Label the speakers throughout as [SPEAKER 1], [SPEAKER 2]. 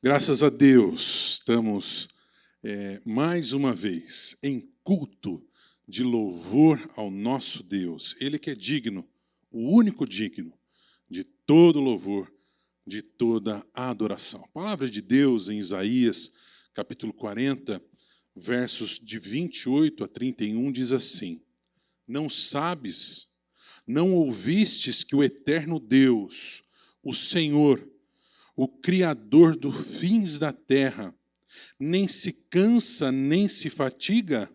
[SPEAKER 1] Graças a Deus, estamos mais uma vez em culto de louvor ao nosso Deus. Ele que é digno, o único digno de todo louvor, de toda a adoração. A palavra de Deus em Isaías, capítulo 40, versos de 28 a 31, diz assim: Não sabes, não ouvistes que o eterno Deus, o Senhor, o Criador dos fins da terra, nem se cansa, nem se fatiga?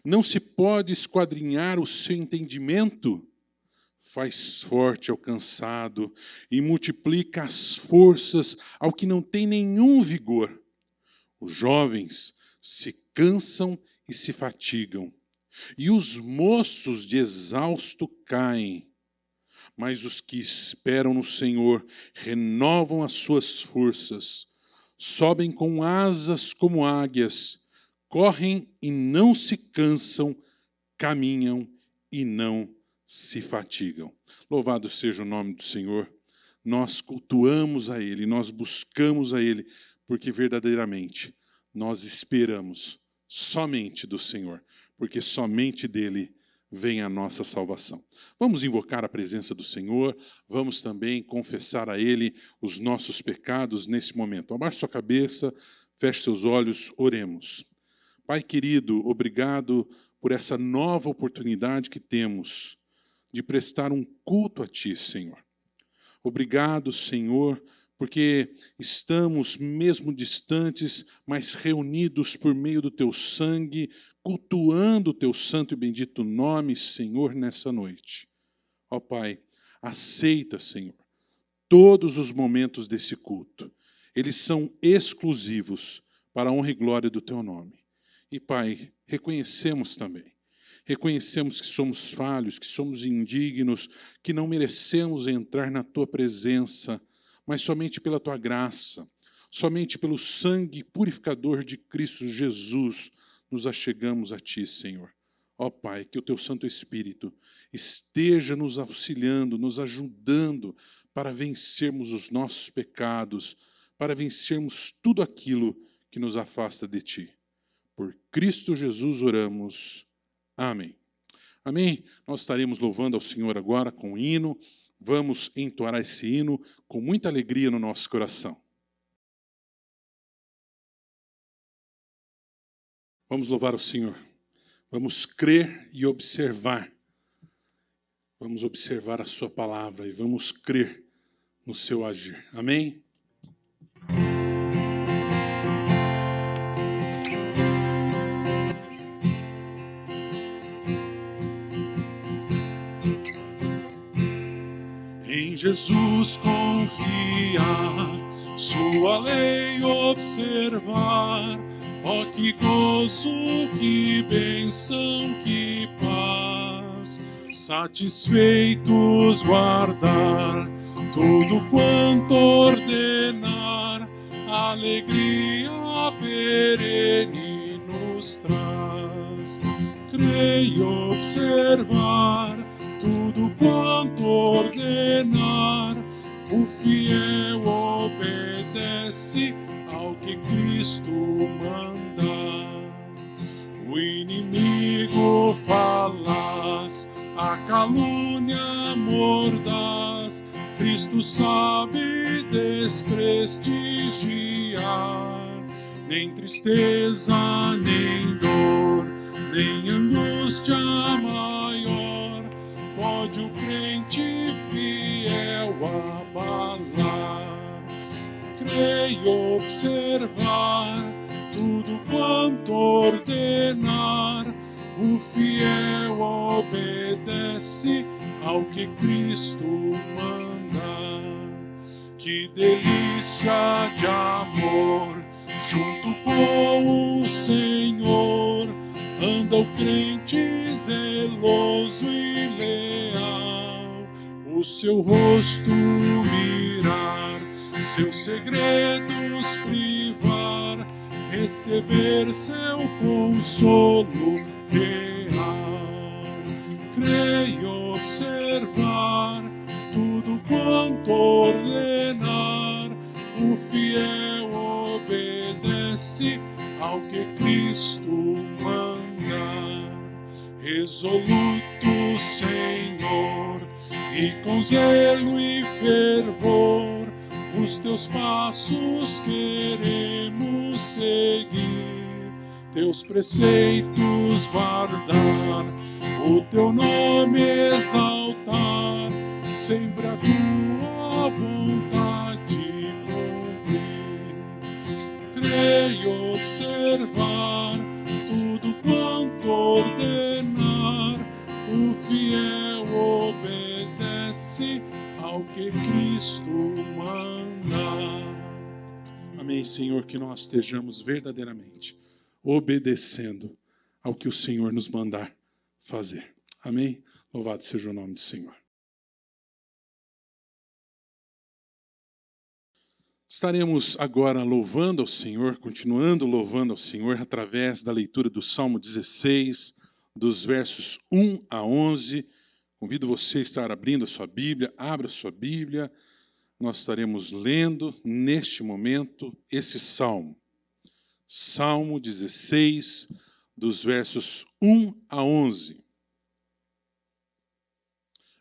[SPEAKER 1] Não se pode esquadrinhar o seu entendimento? Faz forte ao cansado e multiplica as forças ao que não tem nenhum vigor. Os jovens se cansam e se fatigam, e os moços de exausto caem. Mas os que esperam no Senhor renovam as suas forças, sobem com asas como águias, correm e não se cansam, caminham e não se fatigam. Louvado seja o nome do Senhor. Nós cultuamos a Ele, nós buscamos a Ele, porque verdadeiramente nós esperamos somente do Senhor, porque somente dele vem a nossa salvação. Vamos invocar a presença do Senhor, vamos também confessar a Ele os nossos pecados nesse momento. Abaixe sua cabeça, feche seus olhos, oremos. Pai querido, obrigado por essa nova oportunidade que temos de prestar um culto a Ti, Senhor. Obrigado, Senhor, porque estamos mesmo distantes, mas reunidos por meio do Teu sangue, cultuando o Teu santo e bendito nome, Senhor, nessa noite. Ó Pai, aceita, Senhor, todos os momentos desse culto. Eles são exclusivos para a honra e glória do Teu nome. E, Pai, reconhecemos também. Reconhecemos que somos falhos, que somos indignos, que não merecemos entrar na Tua presença, mas somente pela Tua graça, somente pelo sangue purificador de Cristo Jesus, nos achegamos a Ti, Senhor. Ó Pai, que o Teu Santo Espírito esteja nos auxiliando, nos ajudando para vencermos os nossos pecados, para vencermos tudo aquilo que nos afasta de Ti. Por Cristo Jesus oramos. Amém. Amém? Nós estaremos louvando ao Senhor agora com o hino. Vamos entoar esse hino com muita alegria no nosso coração. Vamos louvar o Senhor. Vamos crer e observar. Vamos observar a sua palavra e vamos crer no seu agir. Amém? Em Jesus confiar, sua lei observar, ó que gozo, que bênção, que paz, satisfeitos guardar tudo quanto ordenar, alegria perene nos traz. Creio observar tudo quanto ordenar, o fiel obedece ao que Cristo manda. O inimigo falaz, a calúnia mordaz, Cristo sabe desprestigiar. Nem tristeza, nem dor, nem angústia maior pode o crente fiel abalar. Creio observar tudo quanto ordenar, o fiel obedece ao que Cristo manda. Que delícia de amor, junto com o Senhor, anda o crente zeloso e leal, o seu rosto mirar, seus segredos privar, receber seu consolo real. Creio observar tudo quanto ordenar, o fiel obedece ao que Cristo manda. Resoluto, Senhor, e com zelo e fervor, os teus passos queremos seguir, teus preceitos guardar, o teu nome exaltar, sempre a tua vontade cumprir. Creio observar tudo quanto ordenar, o fiel obedece ao que Cristo manda. Amém, Senhor, que nós estejamos verdadeiramente obedecendo ao que o Senhor nos mandar fazer. Amém? Louvado seja o nome do Senhor. Estaremos agora louvando ao Senhor, continuando louvando ao Senhor através da leitura do Salmo 16, dos versos 1 a 11. Convido você a estar abrindo a sua Bíblia, abra a sua Bíblia. Nós estaremos lendo neste momento esse Salmo. Salmo 16, dos versos 1 a 11.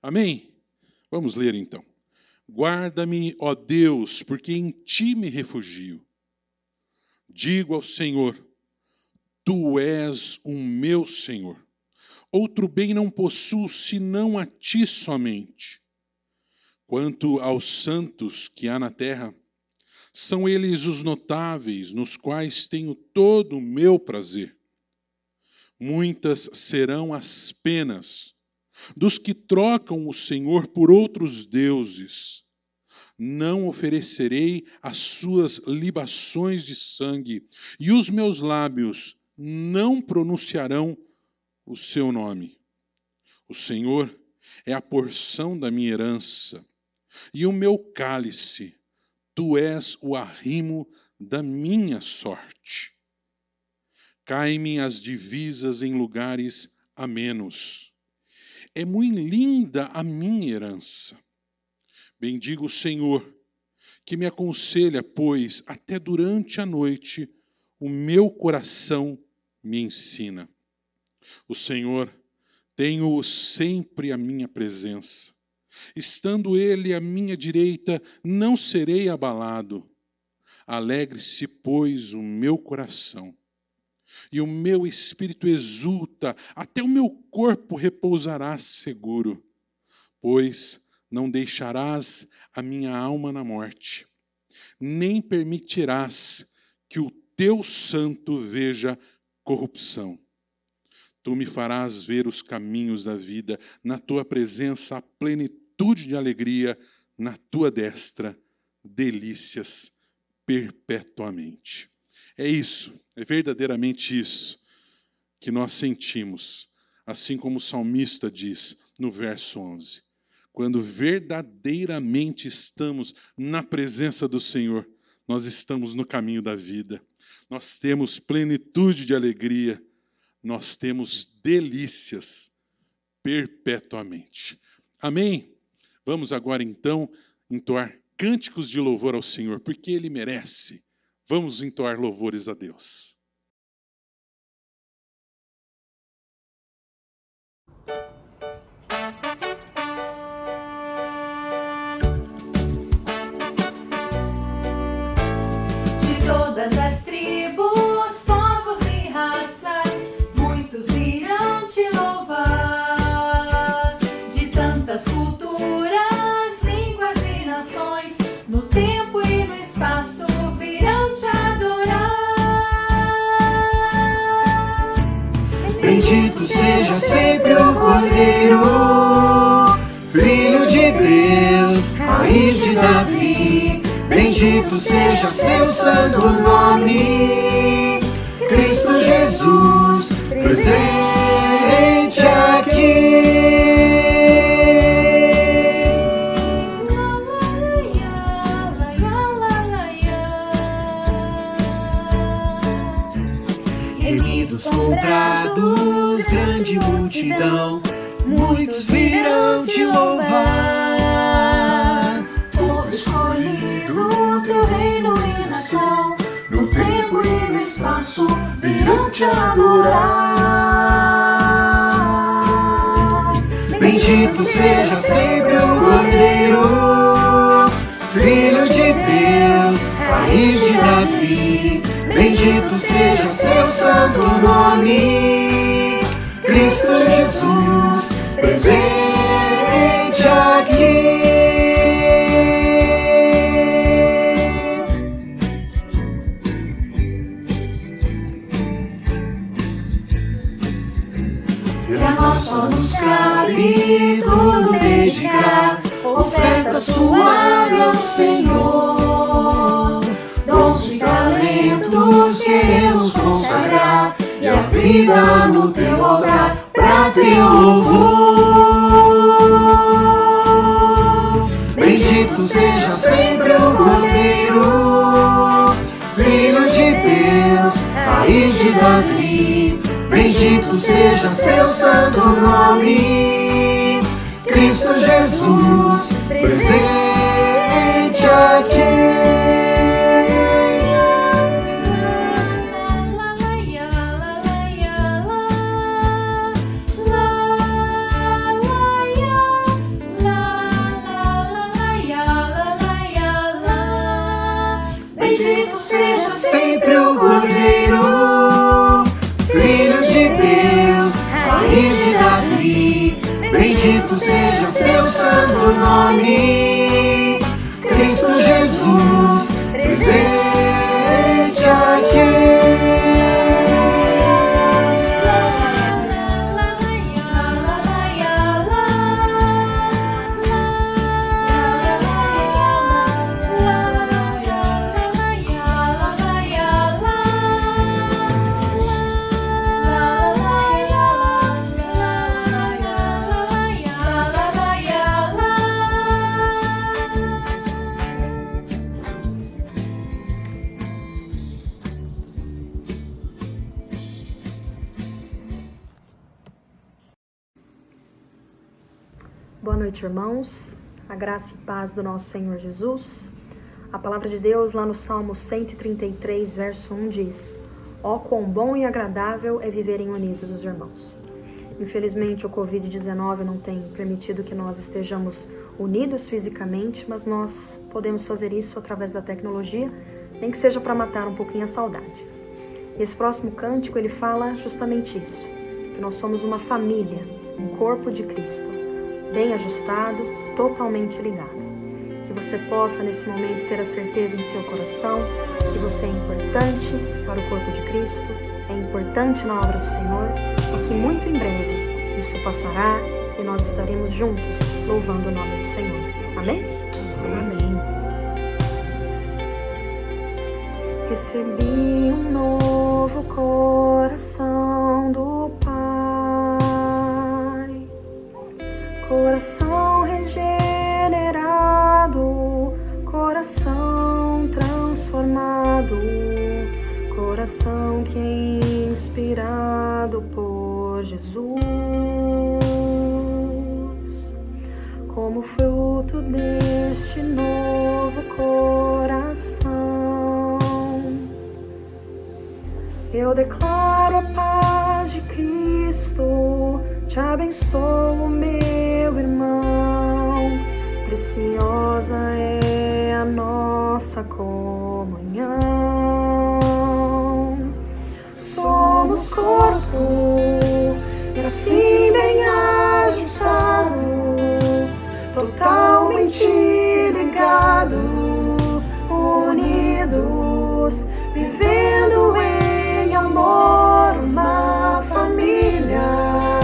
[SPEAKER 1] Amém? Vamos ler então. Guarda-me, ó Deus, porque em ti me refugio. Digo ao Senhor, tu és o meu Senhor. Outro bem não possuo, senão a ti somente. Quanto aos santos que há na terra, são eles os notáveis, nos quais tenho todo o meu prazer. Muitas serão as penas dos que trocam o Senhor por outros deuses. Não oferecerei as suas libações de sangue, e os meus lábios não pronunciarão o seu nome. O Senhor é a porção da minha herança, e o meu cálice. Tu és o arrimo da minha sorte. Caem-me as divisas em lugares amenos. É muito linda a minha herança. Bendigo o Senhor, que me aconselha, pois até durante a noite o meu coração me ensina. O Senhor tem-o sempre à minha presença. Estando Ele à minha direita, não serei abalado. Alegre-se, pois, o meu coração, e o meu espírito exulta, até o meu corpo repousará seguro, pois não deixarás a minha alma na morte, nem permitirás que o teu santo veja corrupção. Tu me farás ver os caminhos da vida, na tua presença a plenitude de alegria, na tua destra delícias perpetuamente. É isso, é verdadeiramente isso que nós sentimos, assim como o salmista diz no verso 11. Quando verdadeiramente estamos na presença do Senhor, nós estamos no caminho da vida. Nós temos plenitude de alegria, nós temos delícias perpetuamente. Amém? Vamos agora então entoar cânticos de louvor ao Senhor, porque Ele merece. Vamos entoar louvores a Deus.
[SPEAKER 2] De todas as tribos, povos e raças, muitos virão te louvar. De tantas culturas, línguas e nações, no tempo e no espaço virão te adorar.
[SPEAKER 3] Bendito seja sempre o Cordeiro, Filho de Deus, raiz de Davi. Bendito seja seu santo nome, Cristo Jesus, presente aqui. Remidos, comprados, grande multidão, muitos virão te louvar.
[SPEAKER 2] Povo escolhido, teu reino e nação, no tempo e no espaço
[SPEAKER 3] espaço virão te adorar. Bendito seja sempre o Cordeiro, Filho de Deus, Raiz de Davi. Bendito seja seu santo nome, Cristo Jesus, presente aqui. E a nós só nos cabe tudo dedicar, oferta suave ao Senhor. Dons e talentos queremos consagrar, e a vida no teu altar pra teu louvor. Bendito seja sempre o Cordeiro, Filho de Deus, Raiz de Davi. Bendito seja seu santo nome, Cristo Jesus, presente aqui. Bendito seja sempre o Cordeiro, Filho de Deus, Raiz de Davi. Bendito seja seu santo nome, Cristo Jesus, presente aqui.
[SPEAKER 4] Boa noite, irmãos. A graça e paz do nosso Senhor Jesus. A palavra de Deus lá no Salmo 133, verso 1 diz: ó, quão bom e agradável é viverem unidos os irmãos. Infelizmente, o Covid-19 não tem permitido que nós estejamos unidos fisicamente, mas nós podemos fazer isso através da tecnologia, nem que seja para matar um pouquinho a saudade. Esse próximo cântico, ele fala justamente isso, que nós somos uma família, um corpo de Cristo, bem ajustado, totalmente ligado. Que você possa, nesse momento, ter a certeza em seu coração que você é importante para o corpo de Cristo, é importante na obra do Senhor, e que muito em breve isso passará e nós estaremos juntos louvando o nome do Senhor. Amém? Amém. Recebi um novo coração do Pai, coração regenerado, coração transformado, coração que é inspirado por Jesus. Como fruto deste novo coração, eu declaro a paz de Cristo, te abençoo, meu irmão. Preciosa é a nossa comunhão. Somos corpo, e assim bem ajustado, totalmente ligado, unidos, vivendo em amor, uma família,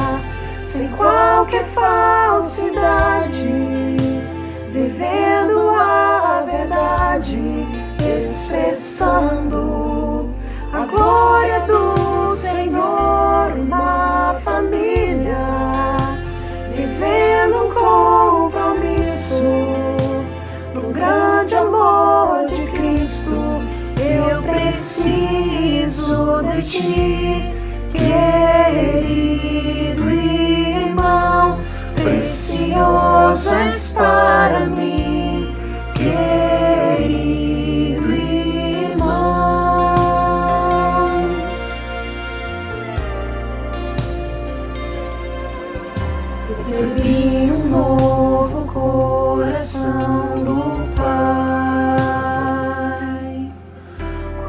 [SPEAKER 4] sem qualquer falsidade, vivendo a verdade, expressando a glória do Senhor, uma família, vivendo um compromisso do grande amor de Cristo. Eu preciso de ti, querido irmão, precioso és para mim, querido.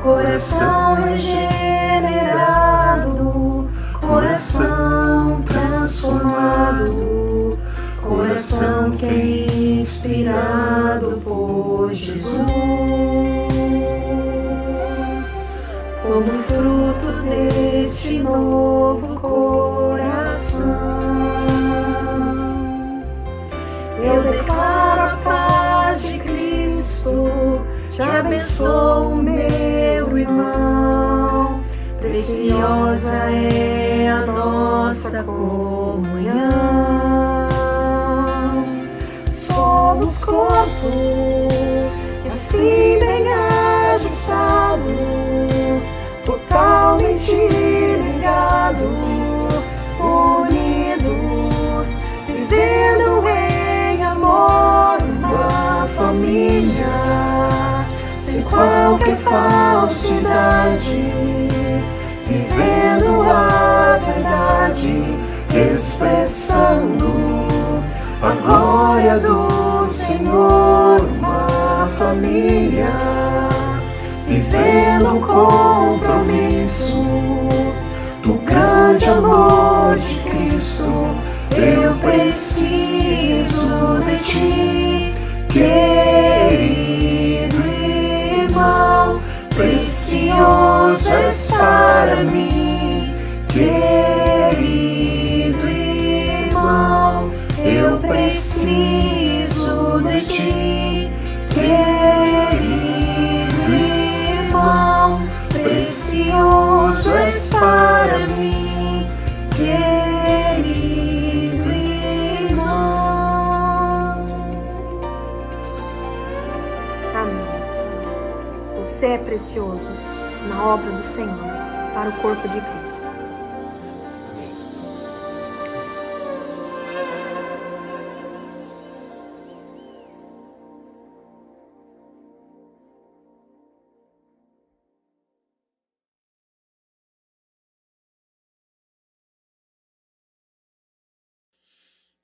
[SPEAKER 3] coração regenerado, coração transformado, coração que é inspirado por Jesus. Como fruto deste novo coração, eu declaro a paz de Cristo, te abençoo, meu irmão. Preciosa é a nossa comunhão. Somos corpo, e assim bem ajustado, totalmente ligado, unidos, vivendo em amor, uma família, sem qualquer falsidade, vivendo a verdade, expressando a glória do Senhor, uma família, vivendo o compromisso do grande amor de Cristo. Eu preciso de ti, querido irmão, precioso és para mim, querido irmão. Eu preciso de ti, querido irmão, precioso és para mim, querido irmão.
[SPEAKER 4] Amém. Você é precioso na obra do Senhor, para o corpo de Cristo.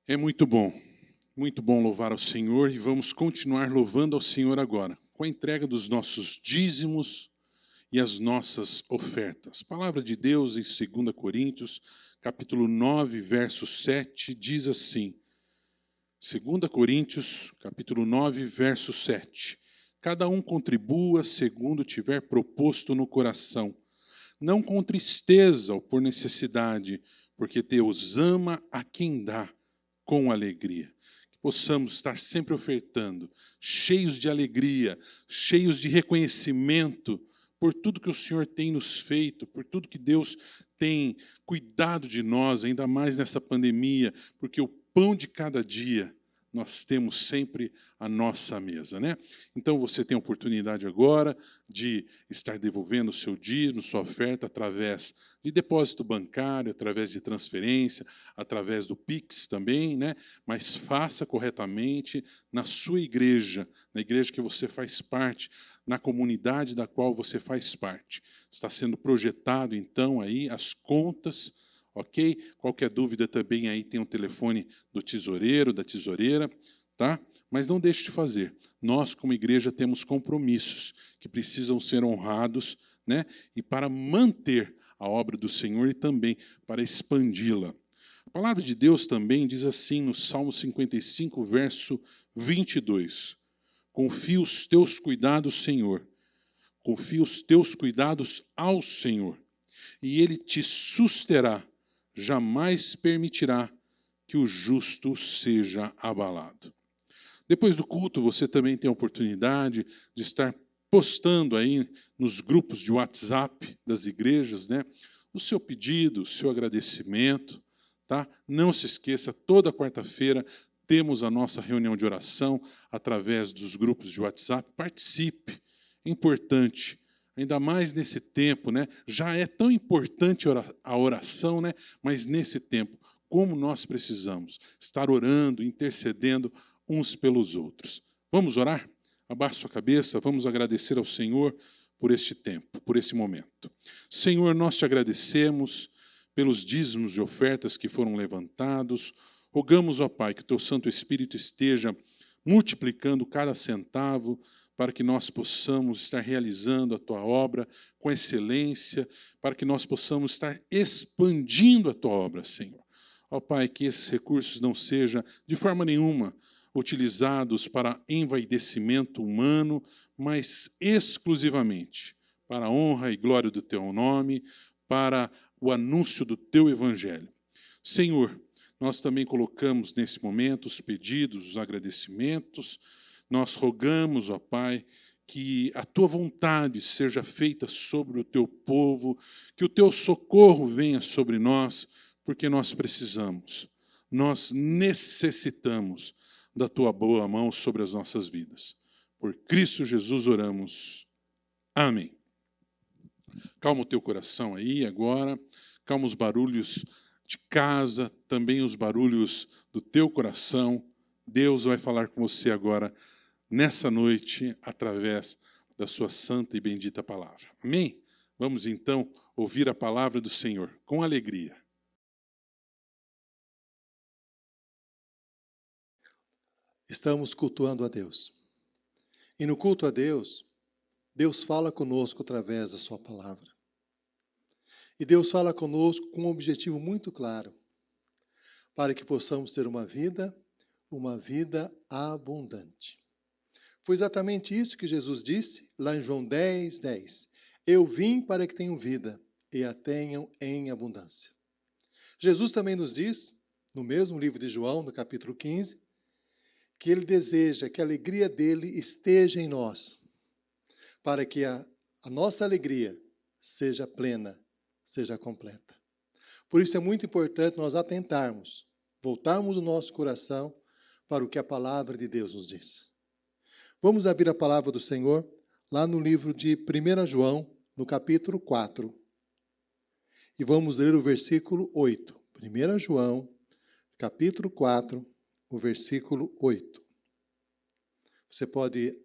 [SPEAKER 1] É muito bom louvar ao Senhor, e vamos continuar louvando ao Senhor agora, com a entrega dos nossos dízimos e as nossas ofertas. A palavra de Deus em 2 Coríntios, capítulo 9, verso 7, diz assim, 2 Coríntios, capítulo 9, verso 7, cada um contribua segundo tiver proposto no coração, não com tristeza ou por necessidade, porque Deus ama a quem dá com alegria. Que possamos estar sempre ofertando, cheios de alegria, cheios de reconhecimento por tudo que o Senhor tem nos feito, por tudo que Deus tem cuidado de nós, ainda mais nessa pandemia, porque o pão de cada dia nós temos sempre à nossa mesa, né? Então você tem a oportunidade agora de estar devolvendo o seu dízimo, sua oferta, através de depósito bancário, através de transferência, através do Pix também, né? Mas faça corretamente na sua igreja, na igreja que você faz parte, na comunidade da qual você faz parte. Está sendo projetado, então, aí as contas, ok? Qualquer dúvida também aí tem o telefone do tesoureiro, da tesoureira, tá? Mas não deixe de fazer. Nós, como igreja, temos compromissos que precisam ser honrados, né? E para manter a obra do Senhor e também para expandi-la. A palavra de Deus também diz assim no Salmo 55, verso 22. Confia os teus cuidados, Senhor. Confia os teus cuidados ao Senhor, e Ele te susterá. Jamais permitirá que o justo seja abalado. Depois do culto, você também tem a oportunidade de estar postando aí nos grupos de WhatsApp das igrejas, né, o seu pedido, o seu agradecimento, tá? Não se esqueça, toda quarta-feira temos a nossa reunião de oração através dos grupos de WhatsApp. Participe, é importante. Ainda mais nesse tempo, né? Já é tão importante a oração, né? Mas nesse tempo, como nós precisamos estar orando, intercedendo uns pelos outros. Vamos orar? Abaixe sua cabeça, vamos agradecer ao Senhor por este tempo, por esse momento. Senhor, nós te agradecemos pelos dízimos e ofertas que foram levantados. Rogamos, ó Pai, que o teu Santo Espírito esteja multiplicando cada centavo para que nós possamos estar realizando a tua obra com excelência, para que nós possamos estar expandindo a tua obra, Senhor. Ó Pai, que esses recursos não sejam, de forma nenhuma, utilizados para envaidecimento humano, mas exclusivamente para a honra e glória do teu nome, para o anúncio do teu evangelho. Senhor, nós também colocamos nesse momento os pedidos, os agradecimentos. Nós rogamos, ó Pai, que a tua vontade seja feita sobre o teu povo, que o teu socorro venha sobre nós, porque nós precisamos, nós necessitamos da tua boa mão sobre as nossas vidas. Por Cristo Jesus oramos. Amém. Calma o teu coração aí agora, calma os barulhos de casa, também os barulhos do teu coração. Deus vai falar com você agora, nessa noite, através da sua santa e bendita palavra. Amém? Vamos então ouvir a palavra do Senhor com alegria.
[SPEAKER 5] Estamos cultuando a Deus. E no culto a Deus, Deus fala conosco através da sua palavra. E Deus fala conosco com um objetivo muito claro, para que possamos ter uma vida abundante. Foi exatamente isso que Jesus disse lá em João 10:10. Eu vim para que tenham vida e a tenham em abundância. Jesus também nos diz, no mesmo livro de João, no capítulo 15, que ele deseja que a alegria dele esteja em nós, para que a nossa alegria seja plena, seja completa. Por isso é muito importante nós atentarmos, voltarmos o nosso coração para o que a palavra de Deus nos diz. Vamos abrir a palavra do Senhor lá no livro de 1 João, no capítulo 4. E vamos ler o versículo 8. 1 João, capítulo 4, o versículo 8. Você pode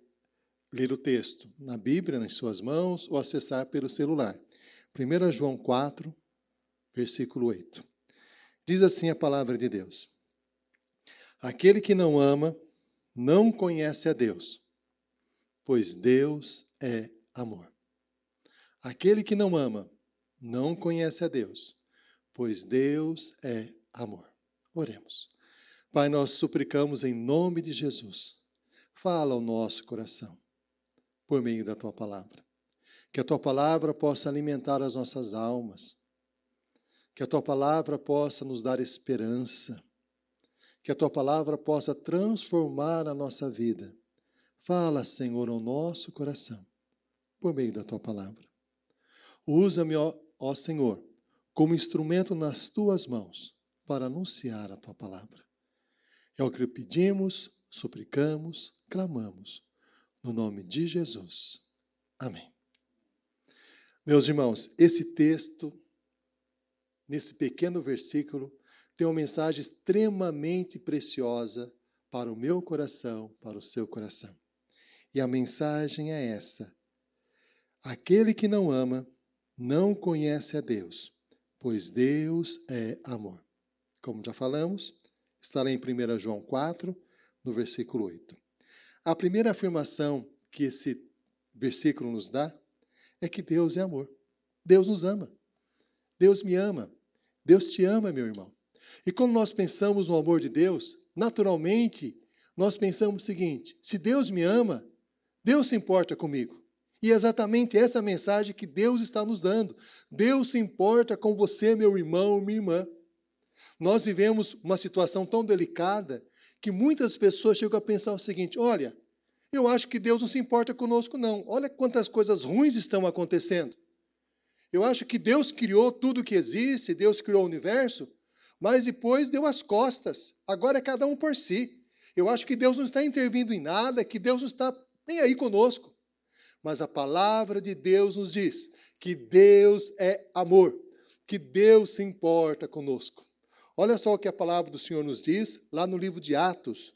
[SPEAKER 5] ler o texto na Bíblia, nas suas mãos, ou acessar pelo celular. 1 João 4, versículo 8. Diz assim a palavra de Deus: Aquele que não ama, não conhece a Deus, pois Deus é amor. Aquele que não ama, não conhece a Deus, pois Deus é amor. Oremos. Pai, nós suplicamos em nome de Jesus. Fala ao nosso coração, por meio da Tua palavra. Que a Tua palavra possa alimentar as nossas almas. Que a Tua palavra possa nos dar esperança. Que a Tua palavra possa transformar a nossa vida. Fala, Senhor, ao nosso coração, por meio da Tua palavra. Usa-me, ó Senhor, como instrumento nas Tuas mãos, para anunciar a Tua palavra. É o que pedimos, suplicamos, clamamos, no nome de Jesus. Amém. Meus irmãos, esse texto, nesse pequeno versículo, tem uma mensagem extremamente preciosa para o meu coração, para o seu coração. E a mensagem é esta: aquele que não ama, não conhece a Deus, pois Deus é amor. Como já falamos, está lá em 1 João 4, no versículo 8. A primeira afirmação que esse versículo nos dá é que Deus é amor. Deus nos ama. Deus me ama. Deus te ama, meu irmão. E quando nós pensamos no amor de Deus, naturalmente, nós pensamos o seguinte: se Deus me ama, Deus se importa comigo. E é exatamente essa mensagem que Deus está nos dando. Deus se importa com você, meu irmão, minha irmã. Nós vivemos uma situação tão delicada que muitas pessoas chegam a pensar o seguinte: olha, eu acho que Deus não se importa conosco, não. Olha quantas coisas ruins estão acontecendo. Eu acho que Deus criou tudo que existe, Deus criou o universo, mas depois deu as costas. Agora é cada um por si. Eu acho que Deus não está intervindo em nada, que Deus não está nem aí conosco. Mas a palavra de Deus nos diz que Deus é amor, que Deus se importa conosco. Olha só o que a palavra do Senhor nos diz lá no livro de Atos,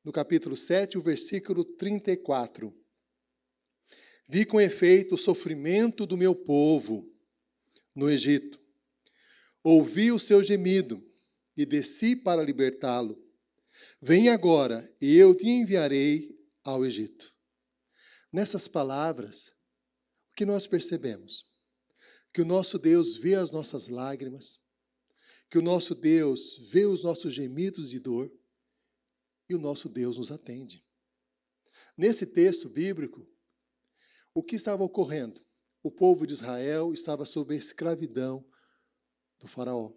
[SPEAKER 5] no capítulo 7, o versículo 34. Vi com efeito o sofrimento do meu povo no Egito. Ouvi o seu gemido e desci para libertá-lo. Vem agora e eu te enviarei ao Egito. Nessas palavras, o que nós percebemos? Que o nosso Deus vê as nossas lágrimas, que o nosso Deus vê os nossos gemidos de dor e o nosso Deus nos atende. Nesse texto bíblico, o que estava ocorrendo? O povo de Israel estava sob a escravidão do faraó.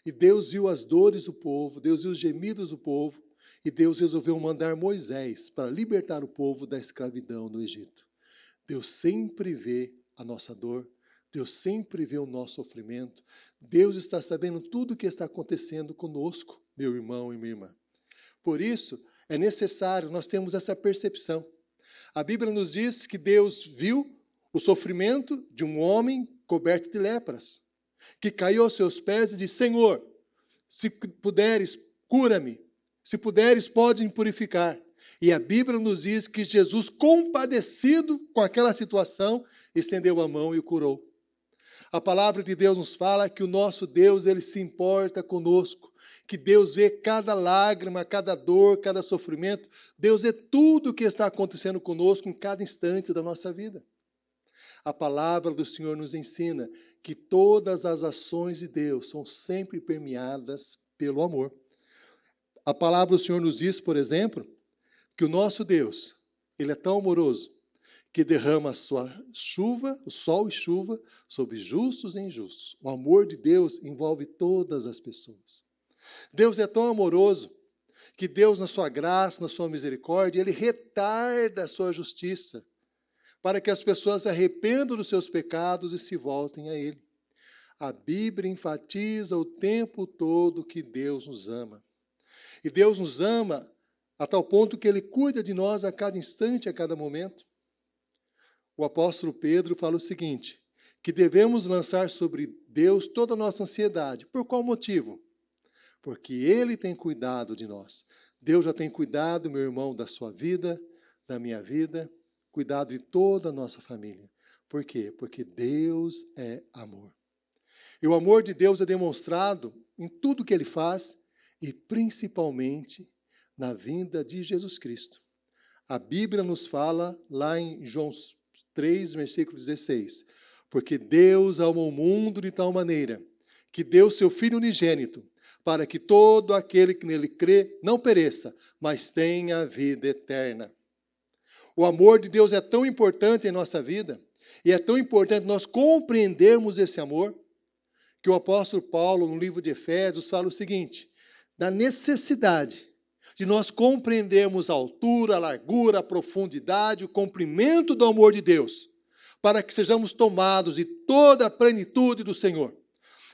[SPEAKER 5] E Deus viu as dores do povo, Deus viu os gemidos do povo, e Deus resolveu mandar Moisés para libertar o povo da escravidão do Egito. Deus sempre vê a nossa dor, Deus sempre vê o nosso sofrimento, Deus está sabendo tudo o que está acontecendo conosco, meu irmão e minha irmã. Por isso, é necessário nós termos essa percepção. A Bíblia nos diz que Deus viu o sofrimento de um homem coberto de lepras, que caiu aos seus pés e disse: Senhor, se puderes, cura-me. Se puderes, pode me purificar. E a Bíblia nos diz que Jesus, compadecido com aquela situação, estendeu a mão e o curou. A palavra de Deus nos fala que o nosso Deus, ele se importa conosco, que Deus vê cada lágrima, cada dor, cada sofrimento. Deus vê tudo o que está acontecendo conosco em cada instante da nossa vida. A palavra do Senhor nos ensina que todas as ações de Deus são sempre permeadas pelo amor. A palavra do Senhor nos diz, por exemplo, que o nosso Deus, ele é tão amoroso que derrama a sua chuva, o sol e chuva, sobre justos e injustos. O amor de Deus envolve todas as pessoas. Deus é tão amoroso que Deus, na sua graça, na sua misericórdia, ele retarda a sua justiça para que as pessoas se arrependam dos seus pecados e se voltem a ele. A Bíblia enfatiza o tempo todo que Deus nos ama. E Deus nos ama a tal ponto que ele cuida de nós a cada instante, a cada momento. O apóstolo Pedro fala o seguinte, que devemos lançar sobre Deus toda a nossa ansiedade. Por qual motivo? Porque ele tem cuidado de nós. Deus já tem cuidado, meu irmão, da sua vida, da minha vida, cuidado de toda a nossa família. Por quê? Porque Deus é amor. E o amor de Deus é demonstrado em tudo que ele faz e principalmente na vinda de Jesus Cristo. A Bíblia nos fala lá em João 3, versículo 16, porque Deus amou o mundo de tal maneira que deu seu Filho unigênito, para que todo aquele que nele crê não pereça, mas tenha vida eterna. O amor de Deus é tão importante em nossa vida, e é tão importante nós compreendermos esse amor, que o apóstolo Paulo, no livro de Efésios, fala o seguinte, da necessidade de nós compreendermos a altura, a largura, a profundidade, o comprimento do amor de Deus, para que sejamos tomados de toda a plenitude do Senhor.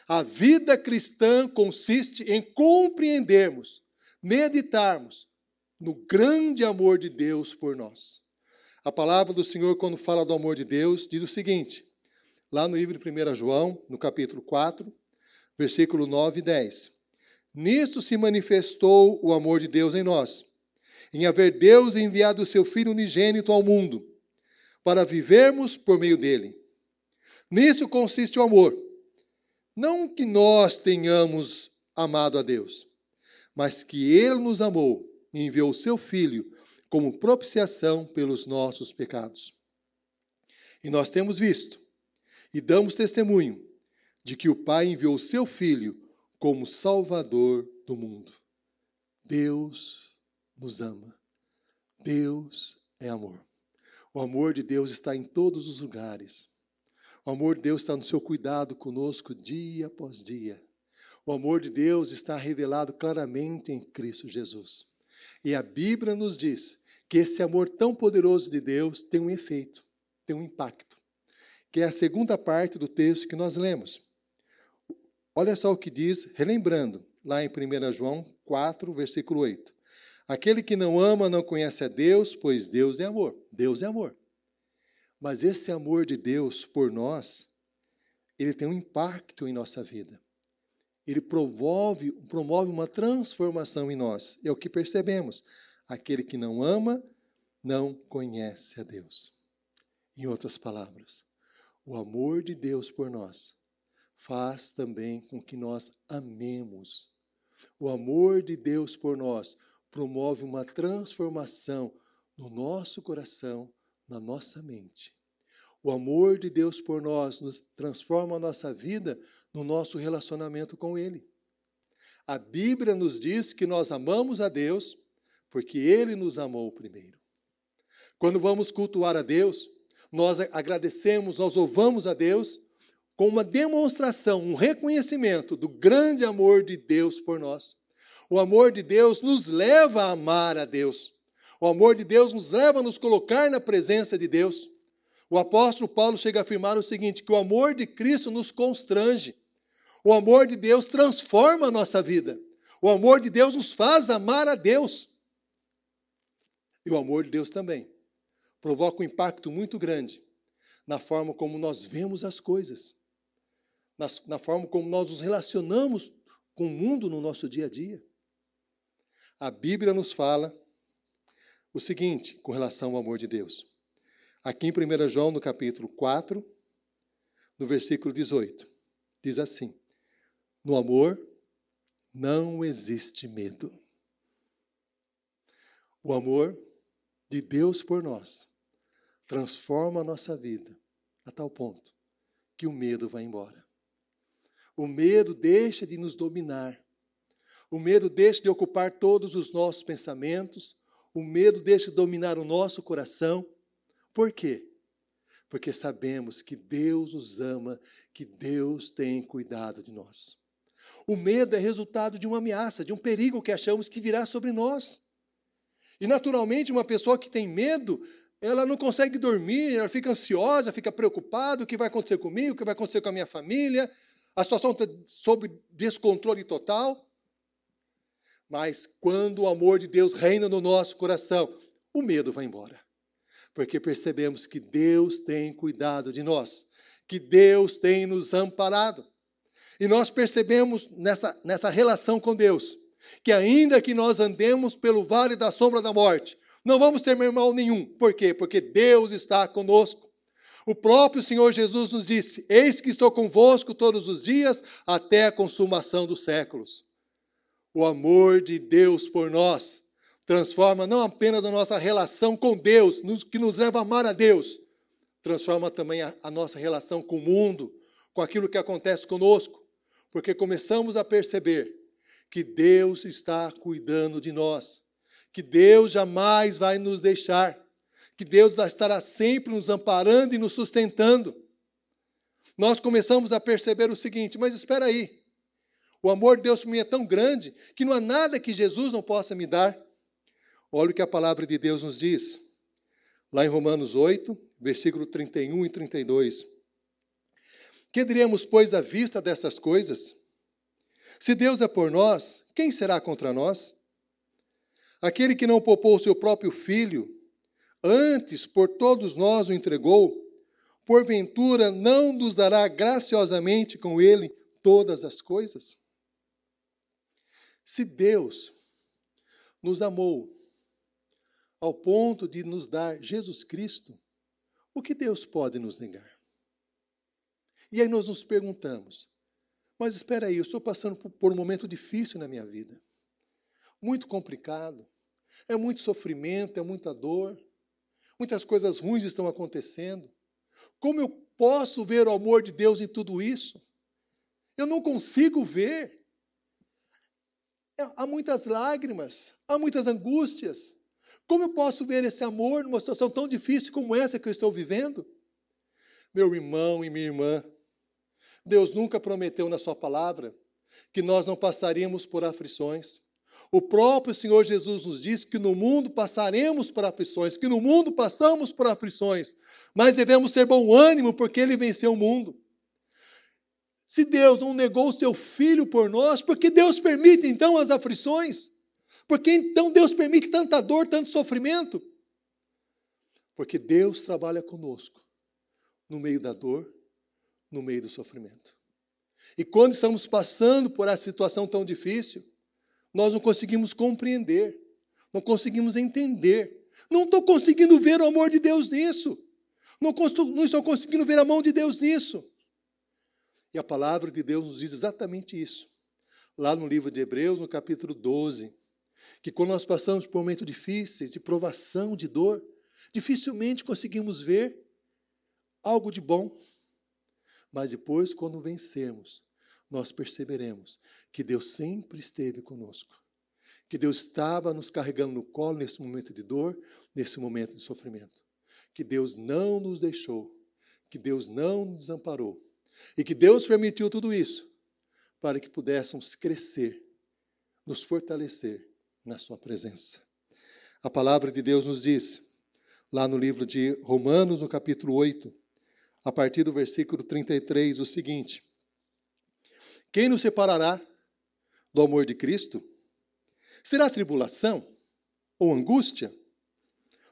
[SPEAKER 5] A vida cristã consiste em compreendermos, meditarmos no grande amor de Deus por nós. A palavra do Senhor, quando fala do amor de Deus, diz o seguinte, lá no livro de 1 João, no capítulo 4, versículo 9 e 10. Nisto se manifestou o amor de Deus em nós, em haver Deus enviado o seu Filho unigênito ao mundo, para vivermos por meio dele. Nisso consiste o amor. Não que nós tenhamos amado a Deus, mas que ele nos amou e enviou o seu Filho como propiciação pelos nossos pecados. E nós temos visto e damos testemunho de que o Pai enviou o seu Filho como Salvador do mundo. Deus nos ama. Deus é amor. O amor de Deus está em todos os lugares. O amor de Deus está no seu cuidado conosco dia após dia. O amor de Deus está revelado claramente em Cristo Jesus. E a Bíblia nos diz que esse amor tão poderoso de Deus tem um efeito, tem um impacto, que é a segunda parte do texto que nós lemos. Olha só o que diz, relembrando, lá em 1 João 4, versículo 8. Aquele que não ama não conhece a Deus, pois Deus é amor. Deus é amor. Mas esse amor de Deus por nós, ele tem um impacto em nossa vida. Ele promove uma transformação em nós. É o que percebemos. Aquele que não ama não conhece a Deus. Em outras palavras, o amor de Deus por nós faz também com que nós amemos. O amor de Deus por nós promove uma transformação no nosso coração, na nossa mente. O amor de Deus por nós nos transforma a nossa vida no nosso relacionamento com Ele. A Bíblia nos diz que nós amamos a Deus porque Ele nos amou primeiro. Quando vamos cultuar a Deus, nós agradecemos, nós louvamos a Deus com uma demonstração, um reconhecimento do grande amor de Deus por nós. O amor de Deus nos leva a amar a Deus. O amor de Deus nos leva a nos colocar na presença de Deus. O apóstolo Paulo chega a afirmar o seguinte, que o amor de Cristo nos constrange. O amor de Deus transforma a nossa vida. O amor de Deus nos faz amar a Deus. E o amor de Deus também provoca um impacto muito grande na forma como nós vemos as coisas, na forma como nós nos relacionamos com o mundo no nosso dia a dia. A Bíblia nos fala o seguinte com relação ao amor de Deus. Aqui em 1 João, no capítulo 4, no versículo 18, diz assim: no amor não existe medo. O amor de Deus por nós transforma a nossa vida a tal ponto que o medo vai embora. O medo deixa de nos dominar. O medo deixa de ocupar todos os nossos pensamentos. O medo deixa de dominar o nosso coração. Por quê? Porque sabemos que Deus nos ama, que Deus tem cuidado de nós. O medo é resultado de uma ameaça, de um perigo que achamos que virá sobre nós. E, naturalmente, uma pessoa que tem medo, ela não consegue dormir, ela fica ansiosa, fica preocupada, o que vai acontecer comigo, o que vai acontecer com a minha família, a situação está sob descontrole total. Mas quando o amor de Deus reina no nosso coração, o medo vai embora. Porque percebemos que Deus tem cuidado de nós, que Deus tem nos amparado. E nós percebemos nessa relação com Deus, que ainda que nós andemos pelo vale da sombra da morte, não vamos temer mal nenhum. Por quê? Porque Deus está conosco. O próprio Senhor Jesus nos disse: eis que estou convosco todos os dias, até a consumação dos séculos. O amor de Deus por nós transforma não apenas a nossa relação com Deus, que nos leva a amar a Deus, transforma também a nossa relação com o mundo, com aquilo que acontece conosco, porque começamos a perceber que Deus está cuidando de nós, que Deus jamais vai nos deixar, que Deus estará sempre nos amparando e nos sustentando. Nós começamos a perceber o seguinte: mas espera aí, o amor de Deus por mim é tão grande que não há nada que Jesus não possa me dar. Olha o que a palavra de Deus nos diz, lá em Romanos 8, versículo 31 e 32. Que diremos, pois, à vista dessas coisas? Se Deus é por nós, quem será contra nós? Aquele que não poupou o seu próprio filho, antes por todos nós o entregou, porventura não nos dará graciosamente com ele todas as coisas? Se Deus nos amou ao ponto de nos dar Jesus Cristo, o que Deus pode nos negar? E aí nós nos perguntamos: mas espera aí, eu estou passando por um momento difícil na minha vida, muito complicado, é muito sofrimento, é muita dor, muitas coisas ruins estão acontecendo. Como eu posso ver o amor de Deus em tudo isso? Eu não consigo ver. Há muitas lágrimas, há muitas angústias. Como eu posso ver esse amor numa situação tão difícil como essa que eu estou vivendo? Meu irmão e minha irmã, Deus nunca prometeu na sua palavra que nós não passaríamos por aflições. O próprio Senhor Jesus nos diz que no mundo passaremos por aflições, que no mundo passamos por aflições, mas devemos ter bom ânimo porque Ele venceu o mundo. Se Deus não negou o seu Filho por nós, por que Deus permite então as aflições? Por que então Deus permite tanta dor, tanto sofrimento? Porque Deus trabalha conosco no meio da dor, no meio do sofrimento. E quando estamos passando por essa situação tão difícil, nós não conseguimos compreender, não conseguimos entender. Não estou conseguindo ver o amor de Deus nisso. Não estou conseguindo ver a mão de Deus nisso. E a palavra de Deus nos diz exatamente isso. Lá no livro de Hebreus, no capítulo 12, que quando nós passamos por momentos difíceis, de provação, de dor, dificilmente conseguimos ver algo de bom. Mas depois, quando vencermos, nós perceberemos que Deus sempre esteve conosco. Que Deus estava nos carregando no colo nesse momento de dor, nesse momento de sofrimento. Que Deus não nos deixou, que Deus não nos desamparou. E que Deus permitiu tudo isso para que pudéssemos crescer, nos fortalecer na sua presença. A palavra de Deus nos diz, lá no livro de Romanos, no capítulo 8, a partir do versículo 33, o seguinte: quem nos separará do amor de Cristo? Será tribulação, ou angústia,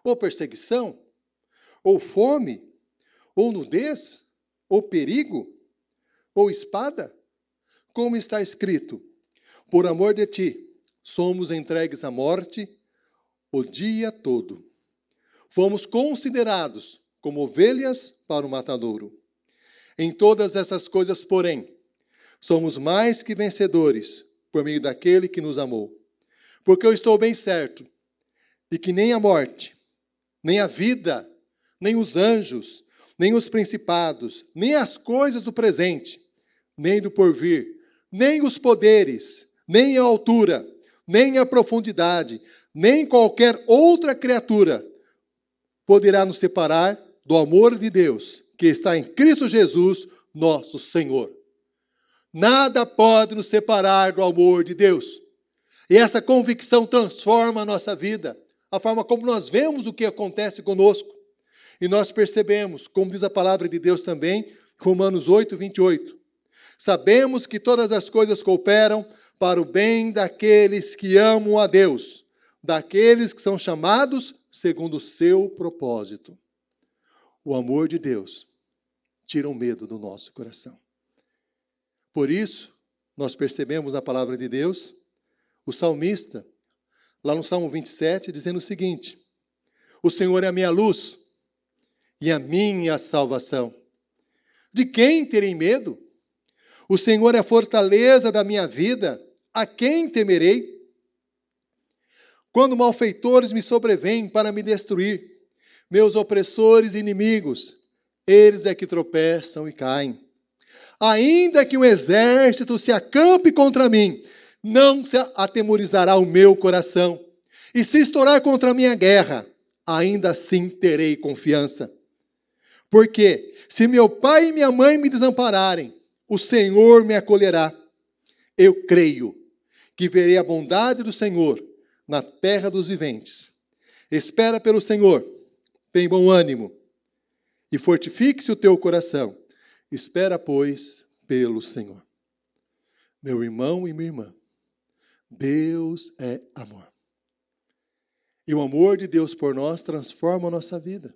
[SPEAKER 5] ou perseguição, ou fome, ou nudez, ou perigo, ou espada? Como está escrito, por amor de ti, somos entregues à morte o dia todo. Fomos considerados como ovelhas para o matadouro. Em todas essas coisas, porém, somos mais que vencedores por meio daquele que nos amou. Porque eu estou bem certo de que nem a morte, nem a vida, nem os anjos, nem os principados, nem as coisas do presente, nem do porvir, nem os poderes, nem a altura, nem a profundidade, nem qualquer outra criatura poderá nos separar do amor de Deus, que está em Cristo Jesus, nosso Senhor. Nada pode nos separar do amor de Deus. E essa convicção transforma a nossa vida, a forma como nós vemos o que acontece conosco. E nós percebemos, como diz a palavra de Deus também, Romanos 8, 28. Sabemos que todas as coisas cooperam para o bem daqueles que amam a Deus, daqueles que são chamados segundo o seu propósito. O amor de Deus tira o medo do nosso coração. Por isso, nós percebemos a palavra de Deus, o salmista, lá no Salmo 27, dizendo o seguinte: o Senhor é a minha luz e a minha salvação. De quem terei medo? O Senhor é a fortaleza da minha vida. A quem temerei? Quando malfeitores me sobrevêm para me destruir, meus opressores e inimigos, eles é que tropeçam e caem. Ainda que um exército se acampe contra mim, não se atemorizará o meu coração. E se estourar contra a minha guerra, ainda assim terei confiança. Porque se meu pai e minha mãe me desampararem, o Senhor me acolherá. Eu creio que verei a bondade do Senhor na terra dos viventes. Espera pelo Senhor, tem bom ânimo, e fortifique-se o teu coração. Espera, pois, pelo Senhor. Meu irmão e minha irmã, Deus é amor. E o amor de Deus por nós transforma a nossa vida.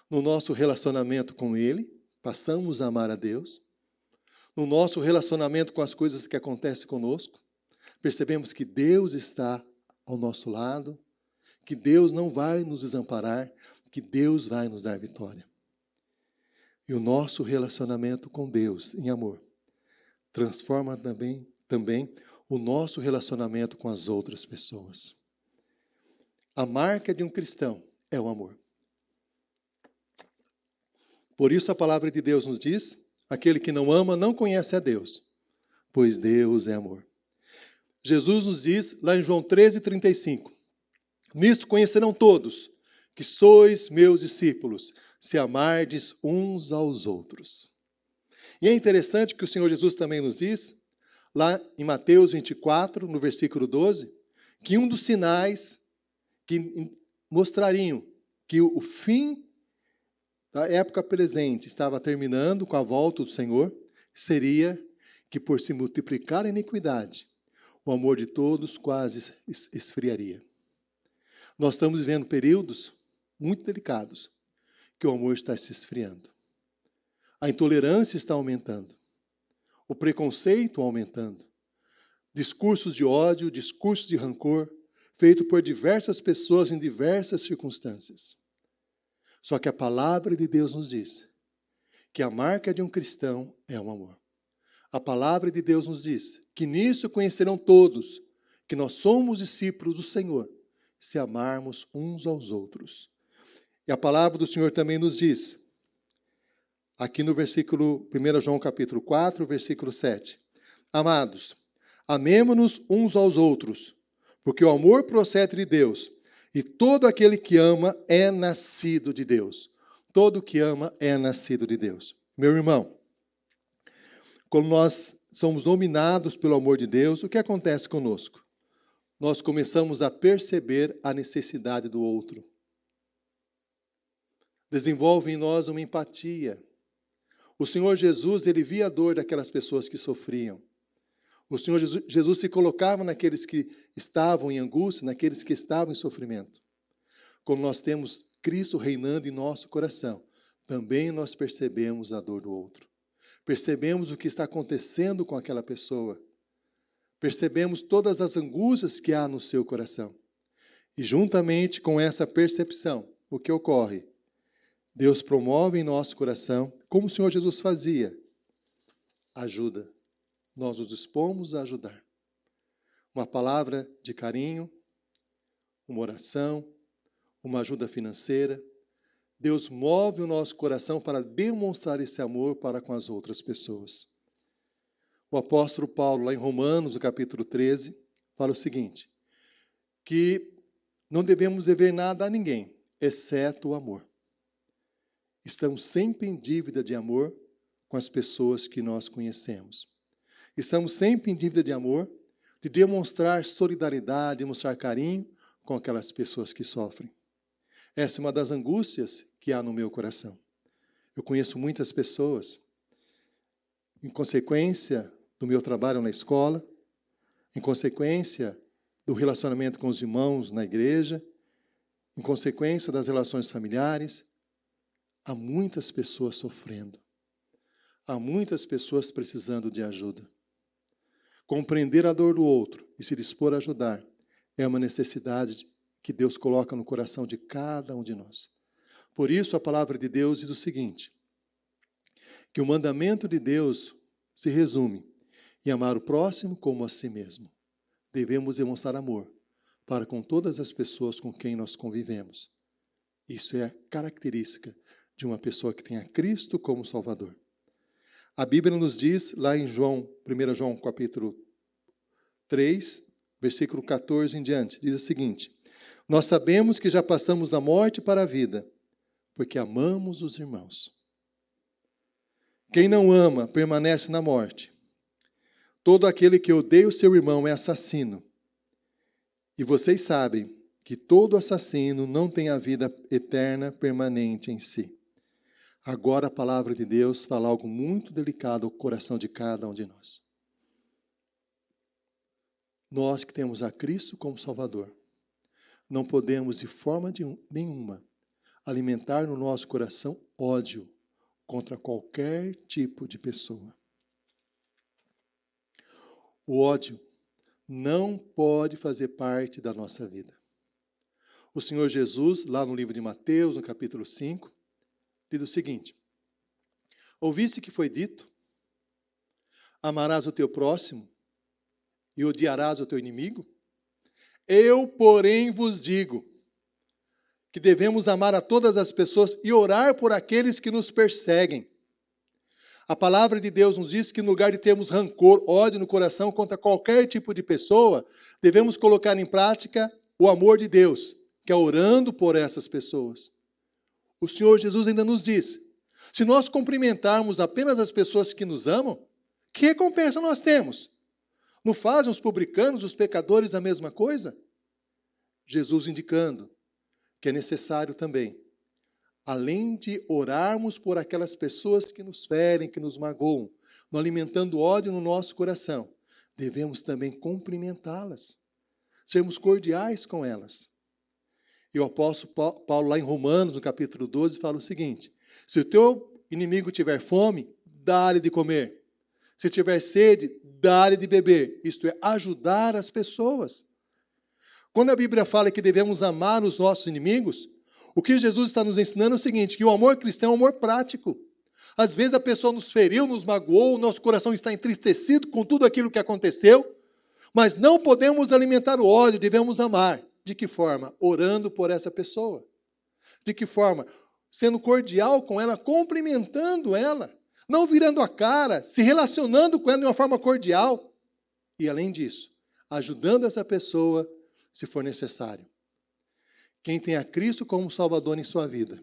[SPEAKER 5] No nosso relacionamento com Ele, passamos a amar a Deus. No nosso relacionamento com as coisas que acontecem conosco, percebemos que Deus está ao nosso lado, que Deus não vai nos desamparar, que Deus vai nos dar vitória. E o nosso relacionamento com Deus em amor transforma também o nosso relacionamento com as outras pessoas. A marca de um cristão é o amor. Por isso a palavra de Deus nos diz: aquele que não ama não conhece a Deus, pois Deus é amor. Jesus nos diz, lá em João 13:35, nisto conhecerão todos que sois meus discípulos, se amardes uns aos outros. E é interessante que o Senhor Jesus também nos diz, lá em Mateus 24, no versículo 12, que um dos sinais que mostrariam que o fim da época presente estava terminando com a volta do Senhor, seria que por se multiplicar a iniquidade, o amor de todos quase esfriaria. Nós estamos vivendo períodos muito delicados, que o amor está se esfriando. A intolerância está aumentando. O preconceito aumentando. Discursos de ódio, discursos de rancor, feito por diversas pessoas em diversas circunstâncias. Só que a palavra de Deus nos diz que a marca de um cristão é o amor. A palavra de Deus nos diz que nisso conhecerão todos que nós somos discípulos do Senhor se amarmos uns aos outros. E a palavra do Senhor também nos diz, aqui no versículo 1 João capítulo 4, versículo 7. Amados, amemo-nos uns aos outros, porque o amor procede de Deus, e todo aquele que ama é nascido de Deus. Todo que ama é nascido de Deus. Meu irmão, quando nós somos dominados pelo amor de Deus, o que acontece conosco? Nós começamos a perceber a necessidade do outro. Desenvolve em nós uma empatia. O Senhor Jesus, ele via a dor daquelas pessoas que sofriam. O Senhor Jesus se colocava naqueles que estavam em angústia, naqueles que estavam em sofrimento. Quando nós temos Cristo reinando em nosso coração, também nós percebemos a dor do outro. Percebemos o que está acontecendo com aquela pessoa. Percebemos todas as angústias que há no seu coração. E juntamente com essa percepção, o que ocorre? Deus promove em nosso coração, como o Senhor Jesus fazia, ajuda. Nós nos dispomos a ajudar. Uma palavra de carinho, uma oração, uma ajuda financeira. Deus move o nosso coração para demonstrar esse amor para com as outras pessoas. O apóstolo Paulo, lá em Romanos, no capítulo 13, fala o seguinte, que não devemos dever nada a ninguém, exceto o amor. Estamos sempre em dívida de amor com as pessoas que nós conhecemos. Estamos sempre em dívida de amor, de demonstrar solidariedade, demonstrar carinho com aquelas pessoas que sofrem. Essa é uma das angústias que há no meu coração. Eu conheço muitas pessoas, em consequência do meu trabalho na escola, em consequência do relacionamento com os irmãos na igreja, em consequência das relações familiares, há muitas pessoas sofrendo. Há muitas pessoas precisando de ajuda. Compreender a dor do outro e se dispor a ajudar é uma necessidade que Deus coloca no coração de cada um de nós. Por isso, a palavra de Deus diz o seguinte, que o mandamento de Deus se resume em amar o próximo como a si mesmo. Devemos demonstrar amor para com todas as pessoas com quem nós convivemos. Isso é característica de uma pessoa que tem a Cristo como Salvador. A Bíblia nos diz, lá em 1 João capítulo 3, versículo 14 em diante, diz o seguinte, nós sabemos que já passamos da morte para a vida, porque amamos os irmãos. Quem não ama permanece na morte. Todo aquele que odeia o seu irmão é assassino. E vocês sabem que todo assassino não tem a vida eterna permanente em si. Agora a palavra de Deus fala algo muito delicado ao coração de cada um de nós. Nós que temos a Cristo como Salvador, não podemos de forma nenhuma alimentar no nosso coração ódio contra qualquer tipo de pessoa. O ódio não pode fazer parte da nossa vida. O Senhor Jesus, lá no livro de Mateus, no capítulo 5, diz o seguinte, ouviste que foi dito, amarás o teu próximo e odiarás o teu inimigo? Eu, porém, vos digo que devemos amar a todas as pessoas e orar por aqueles que nos perseguem. A palavra de Deus nos diz que no lugar de termos rancor, ódio no coração contra qualquer tipo de pessoa, devemos colocar em prática o amor de Deus, que é orando por essas pessoas. O Senhor Jesus ainda nos diz, se nós cumprimentarmos apenas as pessoas que nos amam, que recompensa nós temos? Não fazem os publicanos, os pecadores a mesma coisa? Jesus indicando que é necessário também, além de orarmos por aquelas pessoas que nos ferem, que nos magoam, não alimentando ódio no nosso coração, devemos também cumprimentá-las, sermos cordiais com elas. E o apóstolo Paulo, lá em Romanos, no capítulo 12, fala o seguinte, se o teu inimigo tiver fome, dá-lhe de comer. Se tiver sede, dá-lhe de beber. Isto é, ajudar as pessoas. Quando a Bíblia fala que devemos amar os nossos inimigos, o que Jesus está nos ensinando é o seguinte, que o amor cristão é um amor prático. Às vezes a pessoa nos feriu, nos magoou, o nosso coração está entristecido com tudo aquilo que aconteceu, Mas não podemos alimentar o ódio, devemos amar. De que forma? Orando por essa pessoa. De que forma? Sendo cordial com ela, cumprimentando ela, não virando a cara, se relacionando com ela de uma forma cordial. E, além disso, ajudando essa pessoa, se for necessário. Quem tem a Cristo como Salvador em sua vida,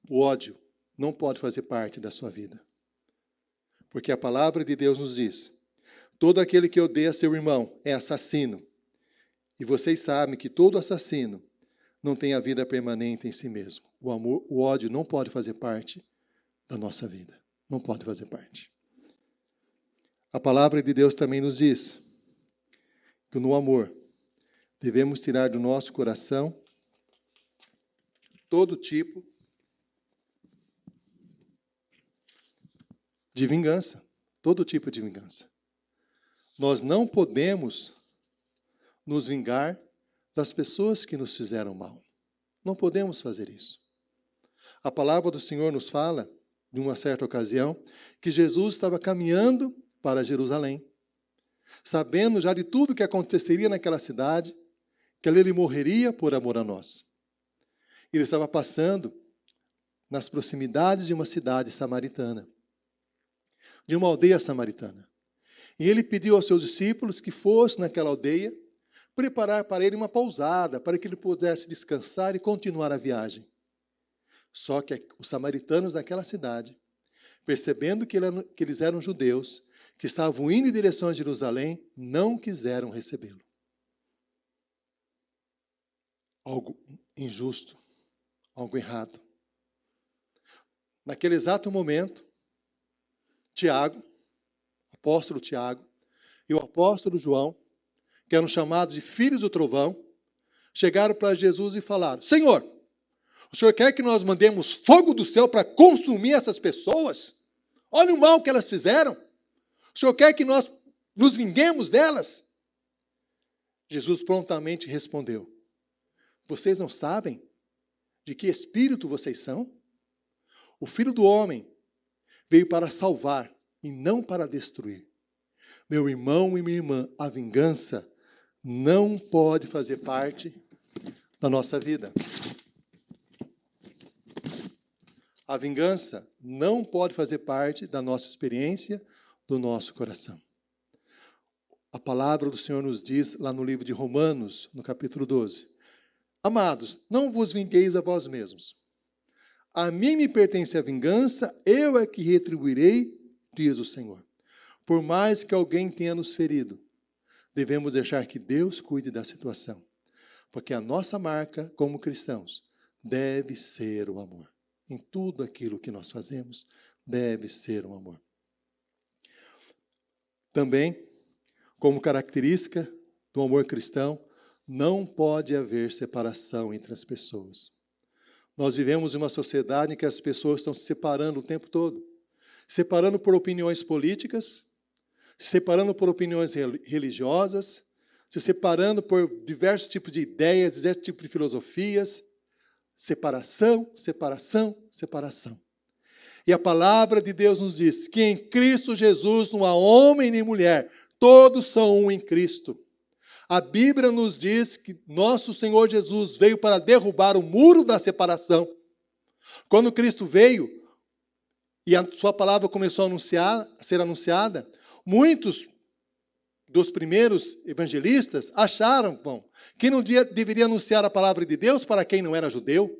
[SPEAKER 5] o ódio não pode fazer parte da sua vida. Porque a palavra de Deus nos diz: todo aquele que odeia seu irmão é assassino. E vocês sabem que todo assassino não tem a vida permanente em si mesmo. O ódio não pode fazer parte da nossa vida. Não pode fazer parte. A palavra de Deus também nos diz que no amor devemos tirar do nosso coração todo tipo de vingança. Todo tipo de vingança. Nós não podemos nos vingar das pessoas que nos fizeram mal. Não podemos fazer isso. A palavra do Senhor nos fala, de uma certa ocasião, que Jesus estava caminhando para Jerusalém, sabendo já de tudo que aconteceria naquela cidade, que ali ele morreria por amor a nós. Ele estava passando nas proximidades de uma cidade samaritana, de uma aldeia samaritana. E ele pediu aos seus discípulos que fossem naquela aldeia preparar para ele uma pousada, para que ele pudesse descansar e continuar a viagem. Só que os samaritanos daquela cidade, percebendo que eles eram judeus, que estavam indo em direção a Jerusalém, não quiseram recebê-lo. Algo injusto, algo errado. Naquele exato momento, Tiago, o apóstolo Tiago, e o apóstolo João, que eram chamados de filhos do trovão, chegaram para Jesus e falaram: Senhor, o Senhor quer que nós mandemos fogo do céu para consumir essas pessoas? Olha o mal que elas fizeram. O Senhor quer que nós nos vinguemos delas? Jesus prontamente respondeu: vocês não sabem de que espírito vocês são? O Filho do Homem veio para salvar e não para destruir. Meu irmão e minha irmã, a vingança não pode fazer parte da nossa vida. A vingança não pode fazer parte da nossa experiência, do nosso coração. A palavra do Senhor nos diz lá no livro de Romanos, no capítulo 12: Amados, não vos vingueis a vós mesmos. A mim me pertence a vingança, eu é que retribuirei, diz o Senhor. Por mais que alguém tenha nos ferido, devemos deixar que Deus cuide da situação. Porque a nossa marca, como cristãos, deve ser o amor. Em tudo aquilo que nós fazemos, deve ser o amor. Também, como característica do amor cristão, não pode haver separação entre as pessoas. Nós vivemos em uma sociedade em que as pessoas estão se separando o tempo todo. Separando por opiniões políticas, se separando por opiniões religiosas, se separando por diversos tipos de ideias, diversos tipos de filosofias. Separação, separação, separação. E a palavra de Deus nos diz que em Cristo Jesus não há homem nem mulher, todos são um em Cristo. A Bíblia nos diz que nosso Senhor Jesus veio para derrubar o muro da separação. Quando Cristo veio e a sua palavra começou a ser anunciada, muitos dos primeiros evangelistas acharam que não deveria anunciar a palavra de Deus para quem não era judeu,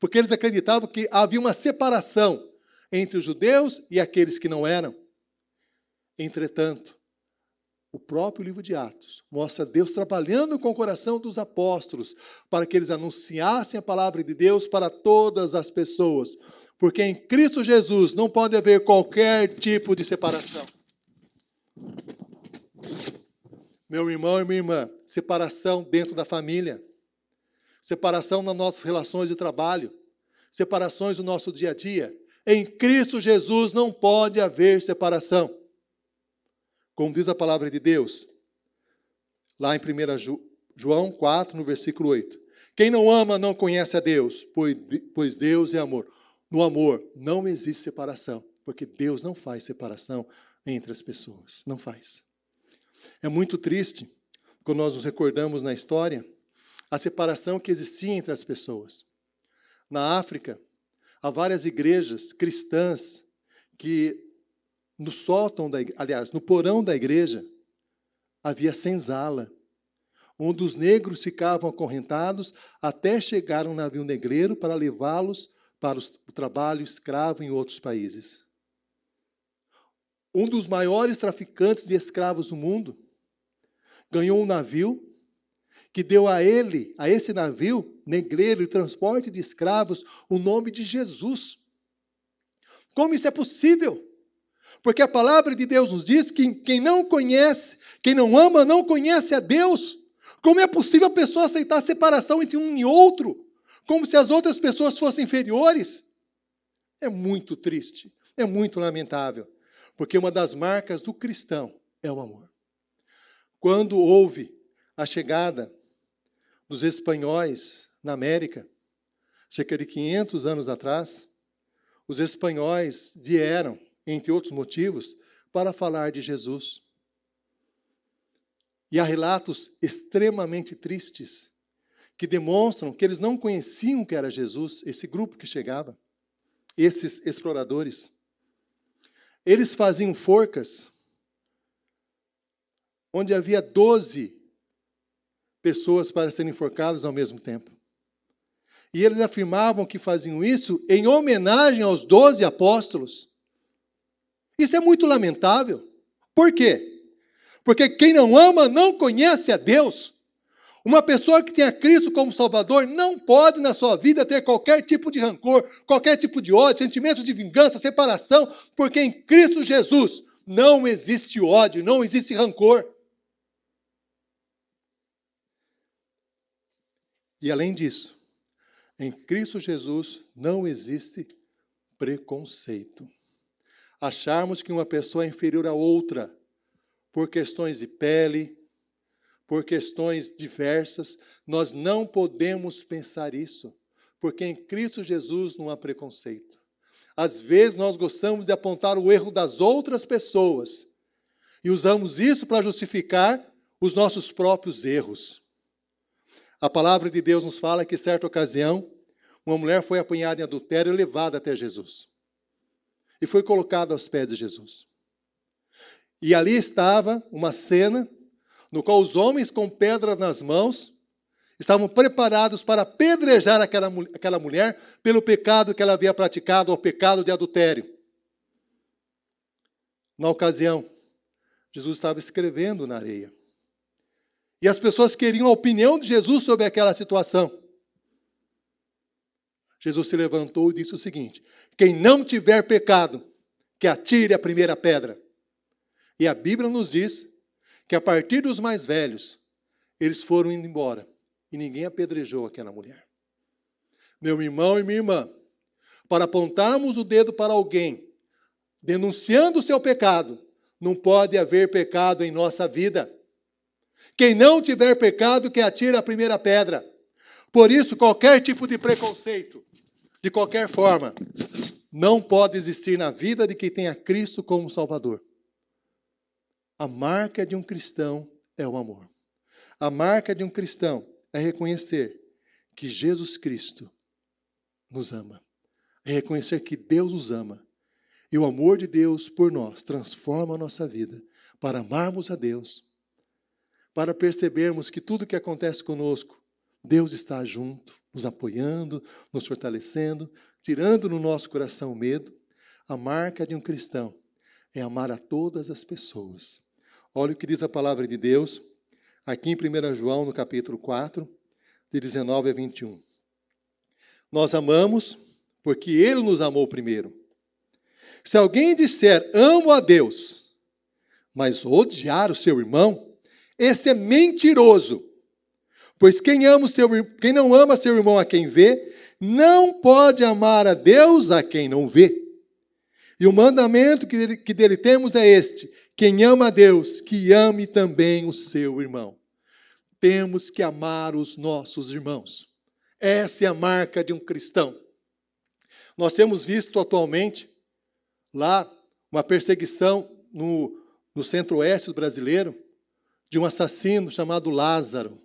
[SPEAKER 5] porque eles acreditavam que havia uma separação entre os judeus e aqueles que não eram. Entretanto, o próprio livro de Atos mostra Deus trabalhando com o coração dos apóstolos para que eles anunciassem a palavra de Deus para todas as pessoas, porque em Cristo Jesus não pode haver qualquer tipo de separação. Meu irmão e minha irmã, separação dentro da família, separação nas nossas relações de trabalho, separações no nosso dia a dia. Em Cristo Jesus não pode haver separação. Como diz a palavra de Deus, lá em 1 João 4, no versículo 8. Quem não ama não conhece a Deus, pois Deus é amor. No amor não existe separação. porque Deus não faz separação entre as pessoas, não faz. É muito triste quando nós nos recordamos na história a separação que existia entre as pessoas. Na África, há várias igrejas cristãs que no sótão, no porão da igreja, havia senzala, onde os negros ficavam acorrentados até chegar um navio negreiro para levá-los para o trabalho escravo em outros países. Um dos maiores traficantes de escravos do mundo, ganhou um navio que deu a esse navio negreiro de transporte de escravos, o nome de Jesus. Como isso é possível? Porque a palavra de Deus nos diz que quem não conhece, quem não ama, não conhece a Deus. Como é possível a pessoa aceitar a separação entre um e outro? Como se as outras pessoas fossem inferiores? É muito triste, é muito lamentável. Porque uma das marcas do cristão é o amor. Quando houve a chegada dos espanhóis na América, cerca de 500 anos atrás, os espanhóis vieram, entre outros motivos, para falar de Jesus. E há relatos extremamente tristes que demonstram que eles não conheciam o que era Jesus, esse grupo que chegava, esses exploradores. Eles faziam forcas onde havia 12 pessoas para serem enforcadas ao mesmo tempo. E eles afirmavam que faziam isso em homenagem aos 12 apóstolos. Isso é muito lamentável. Por quê? Porque quem não ama não conhece a Deus. Uma pessoa que tem a Cristo como Salvador não pode na sua vida ter qualquer tipo de rancor, qualquer tipo de ódio, sentimentos de vingança, separação, porque em Cristo Jesus não existe ódio, não existe rancor. E além disso, em Cristo Jesus não existe preconceito. Acharmos que uma pessoa é inferior a outra por questões de pele, por questões diversas, nós não podemos pensar isso, porque em Cristo Jesus não há preconceito. Às vezes nós gostamos de apontar o erro das outras pessoas e usamos isso para justificar os nossos próprios erros. A palavra de Deus nos fala que, em certa ocasião, uma mulher foi apanhada em adultério e levada até Jesus. E foi colocada aos pés de Jesus. E ali estava uma cena no qual os homens com pedras nas mãos estavam preparados para apedrejar aquela mulher pelo pecado que ela havia praticado, o pecado de adultério. Na ocasião, Jesus estava escrevendo na areia. E as pessoas queriam a opinião de Jesus sobre aquela situação. Jesus se levantou e disse o seguinte: quem não tiver pecado, que atire a primeira pedra. E a Bíblia nos diz que a partir dos mais velhos, eles foram indo embora. E ninguém apedrejou aquela mulher. Meu irmão e minha irmã, para apontarmos o dedo para alguém, denunciando o seu pecado, não pode haver pecado em nossa vida. Quem não tiver pecado, que atire a primeira pedra. Por isso, qualquer tipo de preconceito, de qualquer forma, não pode existir na vida de quem tem a Cristo como Salvador. A marca de um cristão é o amor. A marca de um cristão é reconhecer que Jesus Cristo nos ama. É reconhecer que Deus nos ama. E o amor de Deus por nós transforma a nossa vida para amarmos a Deus, para percebermos que tudo que acontece conosco, Deus está junto, nos apoiando, nos fortalecendo, tirando no nosso coração o medo. A marca de um cristão é amar a todas as pessoas. Olha o que diz a palavra de Deus, aqui em 1 João, no capítulo 4, de 19 a 21. Nós amamos porque Ele nos amou primeiro. Se alguém disser, amo a Deus, mas odiar o seu irmão, esse é mentiroso. Pois quem não ama seu irmão a quem vê, não pode amar a Deus a quem não vê. E o mandamento que dele temos é este: quem ama a Deus, que ame também o seu irmão. Temos que amar os nossos irmãos. Essa é a marca de um cristão. Nós temos visto atualmente, lá uma perseguição no centro-oeste brasileiro de um assassino chamado Lázaro.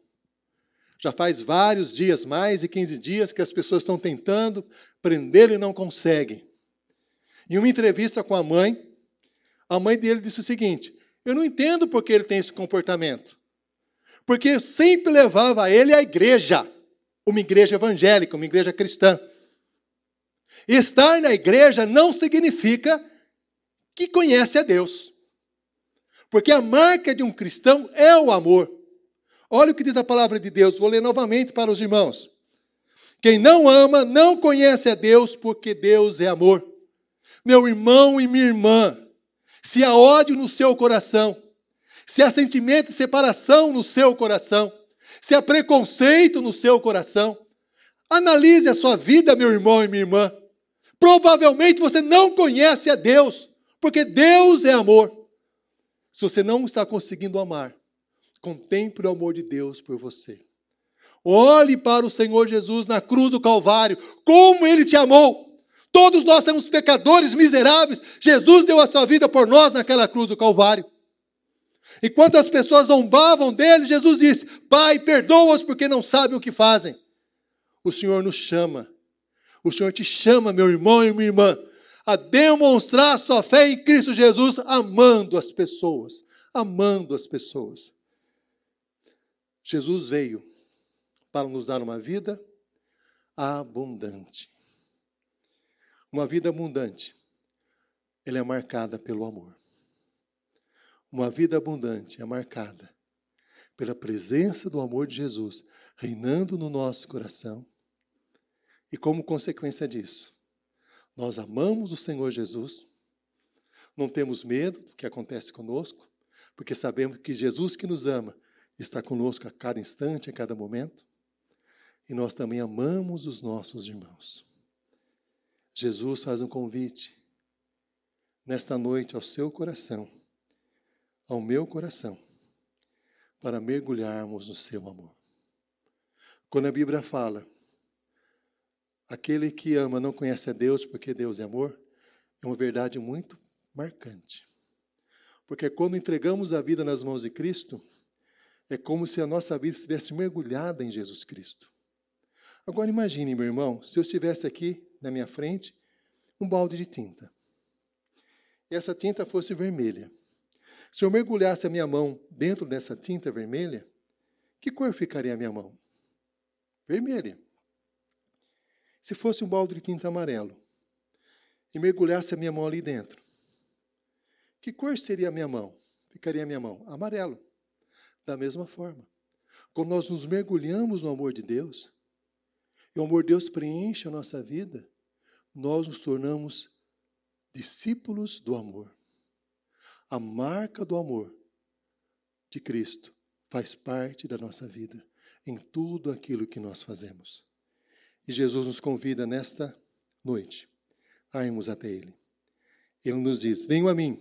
[SPEAKER 5] Já faz vários dias, mais de 15 dias, que as pessoas estão tentando prendê-lo e não conseguem. Em uma entrevista com a mãe dele disse o seguinte: eu não entendo por que ele tem esse comportamento. Porque eu sempre levava ele à igreja, uma igreja evangélica, uma igreja cristã. Estar na igreja não significa que conhece a Deus. Porque a marca de um cristão é o amor. Olha o que diz a palavra de Deus, vou ler novamente para os irmãos. Quem não ama não conhece a Deus, porque Deus é amor. Meu irmão e minha irmã, se há ódio no seu coração, se há sentimento de separação no seu coração, se há preconceito no seu coração, analise a sua vida, meu irmão e minha irmã. Provavelmente você não conhece a Deus, porque Deus é amor. Se você não está conseguindo amar, contemple o amor de Deus por você. Olhe para o Senhor Jesus na cruz do Calvário, como Ele te amou. Todos nós somos pecadores miseráveis. Jesus deu a sua vida por nós naquela cruz do Calvário. Enquanto as pessoas zombavam dele, Jesus disse: Pai, perdoa-os porque não sabem o que fazem. O Senhor nos chama. O Senhor te chama, meu irmão e minha irmã, a demonstrar sua fé em Cristo Jesus, amando as pessoas. Amando as pessoas. Jesus veio para nos dar uma vida abundante. Uma vida abundante, ela é marcada pelo amor. Uma vida abundante é marcada pela presença do amor de Jesus reinando no nosso coração. E como consequência disso, nós amamos o Senhor Jesus, não temos medo do que acontece conosco, porque sabemos que Jesus que nos ama está conosco a cada instante, a cada momento. E nós também amamos os nossos irmãos. Jesus faz um convite nesta noite ao seu coração, ao meu coração, para mergulharmos no seu amor. Quando a Bíblia fala, aquele que ama não conhece a Deus porque Deus é amor, é uma verdade muito marcante. Porque quando entregamos a vida nas mãos de Cristo, é como se a nossa vida estivesse mergulhada em Jesus Cristo. Agora imagine, meu irmão, se eu estivesse aqui na minha frente, um balde de tinta. E essa tinta fosse vermelha. Se eu mergulhasse a minha mão dentro dessa tinta vermelha, que cor ficaria a minha mão? Vermelha. Se fosse um balde de tinta amarelo e mergulhasse a minha mão ali dentro, que cor seria a minha mão? Ficaria a minha mão? Amarelo. Da mesma forma, quando nós nos mergulhamos no amor de Deus, e o amor de Deus preenche a nossa vida, nós nos tornamos discípulos do amor. A marca do amor de Cristo faz parte da nossa vida, em tudo aquilo que nós fazemos. E Jesus nos convida nesta noite a irmos até Ele. Ele nos diz: venham a mim,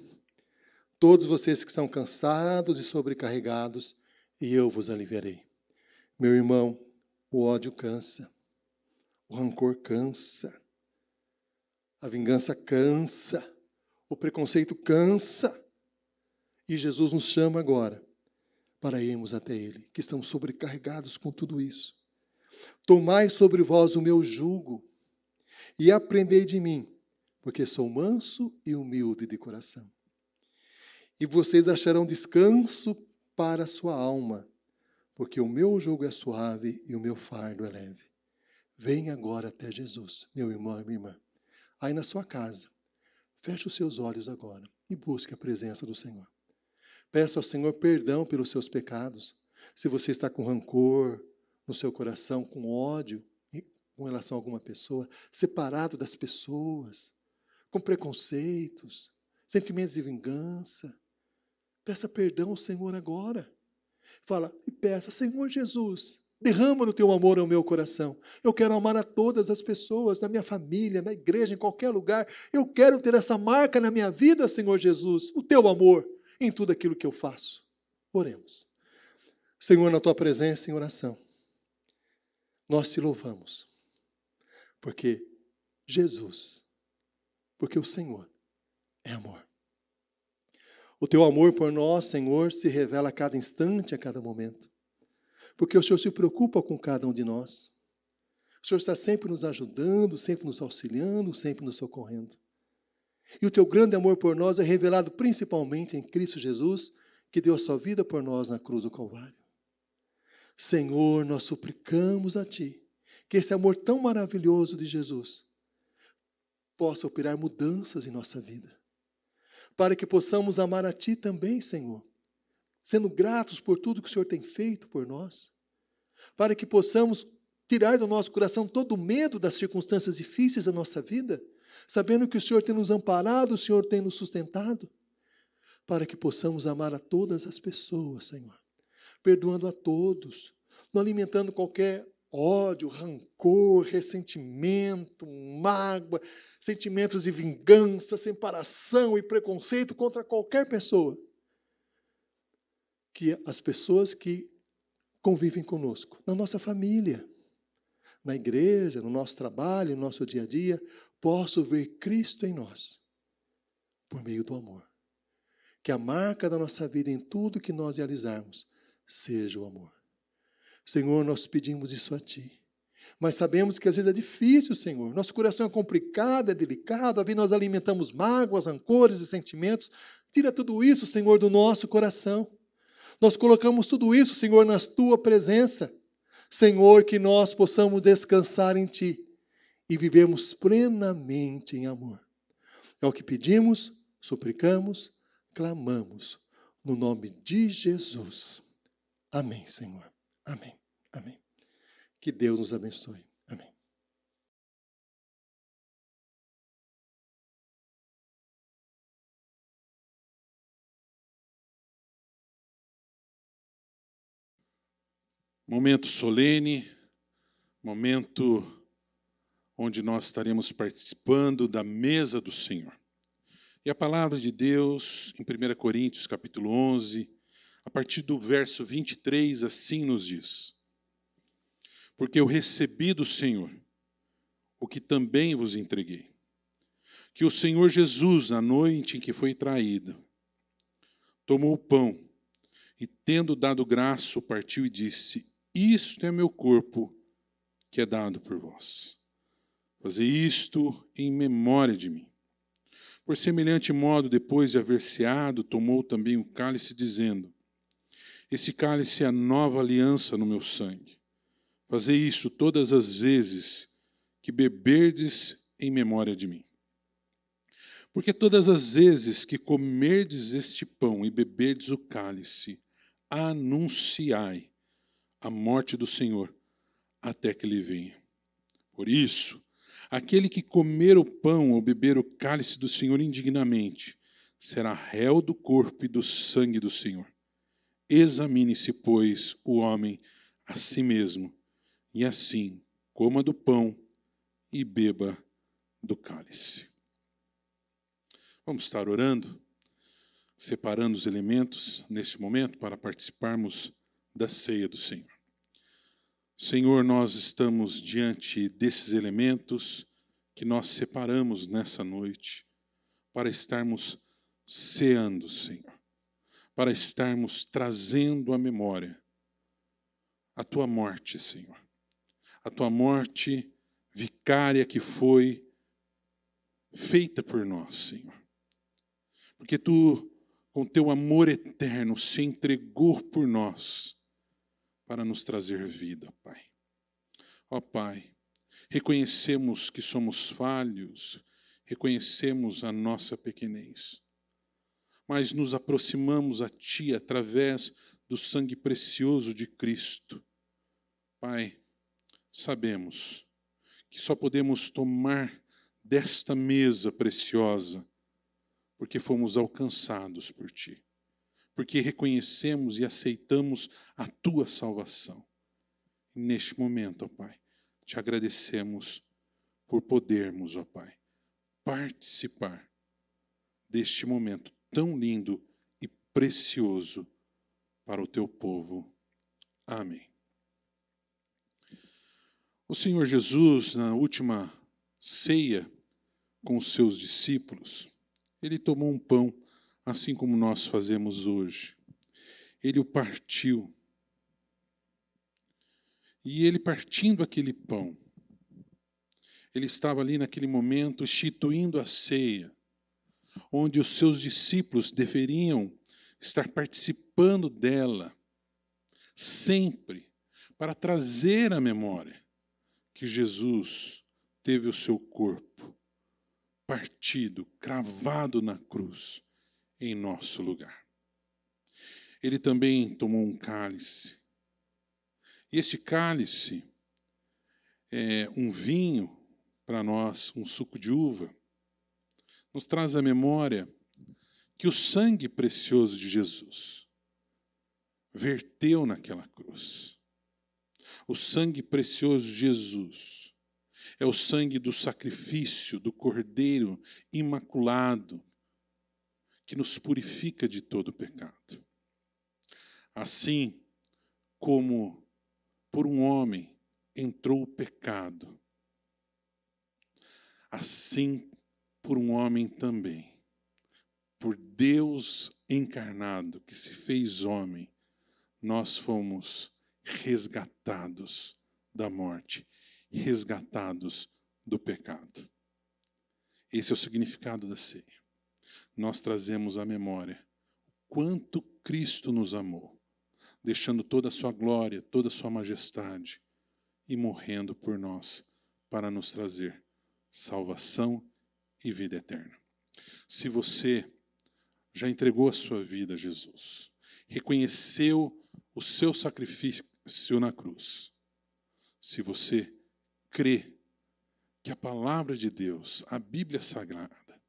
[SPEAKER 5] todos vocês que são cansados e sobrecarregados, e eu vos aliviarei. Meu irmão, o ódio cansa, o rancor cansa, a vingança cansa, o preconceito cansa. E Jesus nos chama agora para irmos até Ele, que estamos sobrecarregados com tudo isso. Tomai sobre vós o meu jugo e aprendei de mim, porque sou manso e humilde de coração. E vocês acharão descanso para a sua alma, porque o meu jugo é suave e o meu fardo é leve. Venha agora até Jesus, meu irmão e minha irmã. Aí na sua casa, feche os seus olhos agora e busque a presença do Senhor. Peça ao Senhor perdão pelos seus pecados. Se você está com rancor no seu coração, com ódio com relação a alguma pessoa, separado das pessoas, com preconceitos, sentimentos de vingança, peça perdão ao Senhor agora. Fala e peça: Senhor Jesus, derrama no teu amor ao meu coração. Eu quero amar a todas as pessoas, na minha família, na igreja, em qualquer lugar. Eu quero ter essa marca na minha vida, Senhor Jesus, o teu amor em tudo aquilo que eu faço. Oremos. Senhor, na tua presença em oração, nós te louvamos, porque Jesus, porque o Senhor é amor. O teu amor por nós, Senhor, se revela a cada instante, a cada momento. Porque o Senhor se preocupa com cada um de nós. O Senhor está sempre nos ajudando, sempre nos auxiliando, sempre nos socorrendo. E o teu grande amor por nós é revelado principalmente em Cristo Jesus, que deu a sua vida por nós na cruz do Calvário. Senhor, nós suplicamos a Ti que esse amor tão maravilhoso de Jesus possa operar mudanças em nossa vida, para que possamos amar a Ti também, Senhor, sendo gratos por tudo que o Senhor tem feito por nós, para que possamos tirar do nosso coração todo o medo das circunstâncias difíceis da nossa vida, sabendo que o Senhor tem nos amparado, o Senhor tem nos sustentado, para que possamos amar a todas as pessoas, Senhor, perdoando a todos, não alimentando qualquer ódio, rancor, ressentimento, mágoa, sentimentos de vingança, separação e preconceito contra qualquer pessoa. Que as pessoas que convivem conosco, na nossa família, na igreja, no nosso trabalho, no nosso dia a dia, possam ver Cristo em nós, por meio do amor. Que a marca da nossa vida em tudo que nós realizarmos seja o amor. Senhor, nós pedimos isso a Ti. Mas sabemos que às vezes é difícil, Senhor. Nosso coração é complicado, é delicado. Às vezes nós alimentamos mágoas, rancores e sentimentos. Tira tudo isso, Senhor, do nosso coração. Nós colocamos tudo isso, Senhor, na Tua presença. Senhor, que nós possamos descansar em Ti e vivermos plenamente em amor. É o que pedimos, suplicamos, clamamos, no nome de Jesus. Amém, Senhor. Amém. Amém. Que Deus nos abençoe. Amém.
[SPEAKER 1] Momento solene, momento onde nós estaremos participando da mesa do Senhor. E a palavra de Deus, em 1 Coríntios, capítulo 11, a partir do verso 23, assim nos diz: Porque eu recebi do Senhor o que também vos entreguei, que o Senhor Jesus, na noite em que foi traído, tomou o pão e, tendo dado graça, partiu e disse: Isto é meu corpo, que é dado por vós. Fazei isto em memória de mim. Por semelhante modo, depois de haver ceado, tomou também o cálice, dizendo: Esse cálice é a nova aliança no meu sangue. Fazei isso todas as vezes que beberdes em memória de mim. Porque todas as vezes que comerdes este pão e beberdes o cálice, anunciai a morte do Senhor até que Ele venha. Por isso, aquele que comer o pão ou beber o cálice do Senhor indignamente será réu do corpo e do sangue do Senhor. Examine-se, pois, o homem a si mesmo, e assim coma do pão e beba do cálice. Vamos estar orando, separando os elementos neste momento para participarmos da ceia do Senhor. Senhor, nós estamos diante desses elementos que nós separamos nessa noite para estarmos ceando, Senhor, para estarmos trazendo à memória a Tua morte, Senhor, a Tua morte vicária que foi feita por nós, Senhor, porque Tu, com Teu amor eterno, se entregou por nós para nos trazer vida, Pai. Ó Pai, reconhecemos que somos falhos, reconhecemos a nossa pequenez, mas nos aproximamos a Ti através do sangue precioso de Cristo. Pai, sabemos que só podemos tomar desta mesa preciosa porque fomos alcançados por Ti, porque reconhecemos e aceitamos a Tua salvação. E neste momento, ó Pai, Te agradecemos por podermos, ó Pai, participar deste momento tão lindo e precioso para o Teu povo. Amém. O Senhor Jesus, na última ceia com os seus discípulos, Ele tomou um pão, assim como nós fazemos hoje. Ele o partiu. E ele partindo aquele pão, ele estava ali naquele momento instituindo a ceia, onde os seus discípulos deveriam estar participando dela, sempre, para trazer à memória que Jesus teve o seu corpo partido, cravado na cruz, em nosso lugar. Ele também tomou um cálice. E esse cálice é um vinho para nós, um suco de uva, nos traz à memória que o sangue precioso de Jesus verteu naquela cruz. O sangue precioso de Jesus é o sangue do sacrifício do Cordeiro imaculado, que nos purifica de todo pecado. Assim como por um homem entrou o pecado, assim por um homem também, por Deus encarnado, que se fez homem, nós fomos resgatados da morte, resgatados do pecado. Esse é o significado da ceia. Nós trazemos à memória quanto Cristo nos amou, deixando toda a sua glória, toda a sua majestade e morrendo por nós para nos trazer salvação e vida eterna. Se você já entregou a sua vida a Jesus, reconheceu o seu sacrifício na cruz, se você crê que a palavra de Deus, a Bíblia Sagrada,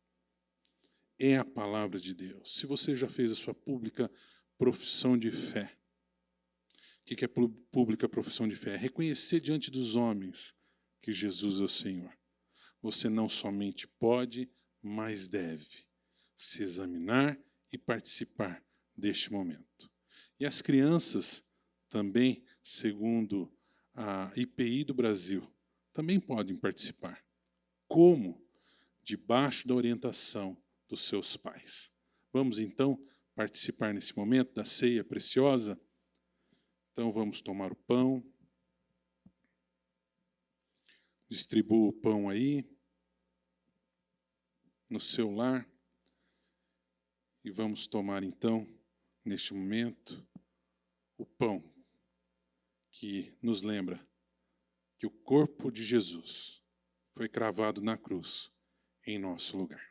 [SPEAKER 1] é a palavra de Deus, se você já fez a sua pública profissão de fé, o que é pública profissão de fé? É reconhecer diante dos homens que Jesus é o Senhor. Você não somente pode, mas deve se examinar e participar deste momento. E as crianças também, segundo a IPI do Brasil, também podem participar. Como? Debaixo da orientação dos seus pais. Vamos então participar nesse momento da ceia preciosa? Então vamos tomar o pão. Distribua o pão aí, no seu lar. E vamos tomar então, neste momento, o pão que nos lembra que o corpo de Jesus foi cravado na cruz em nosso lugar.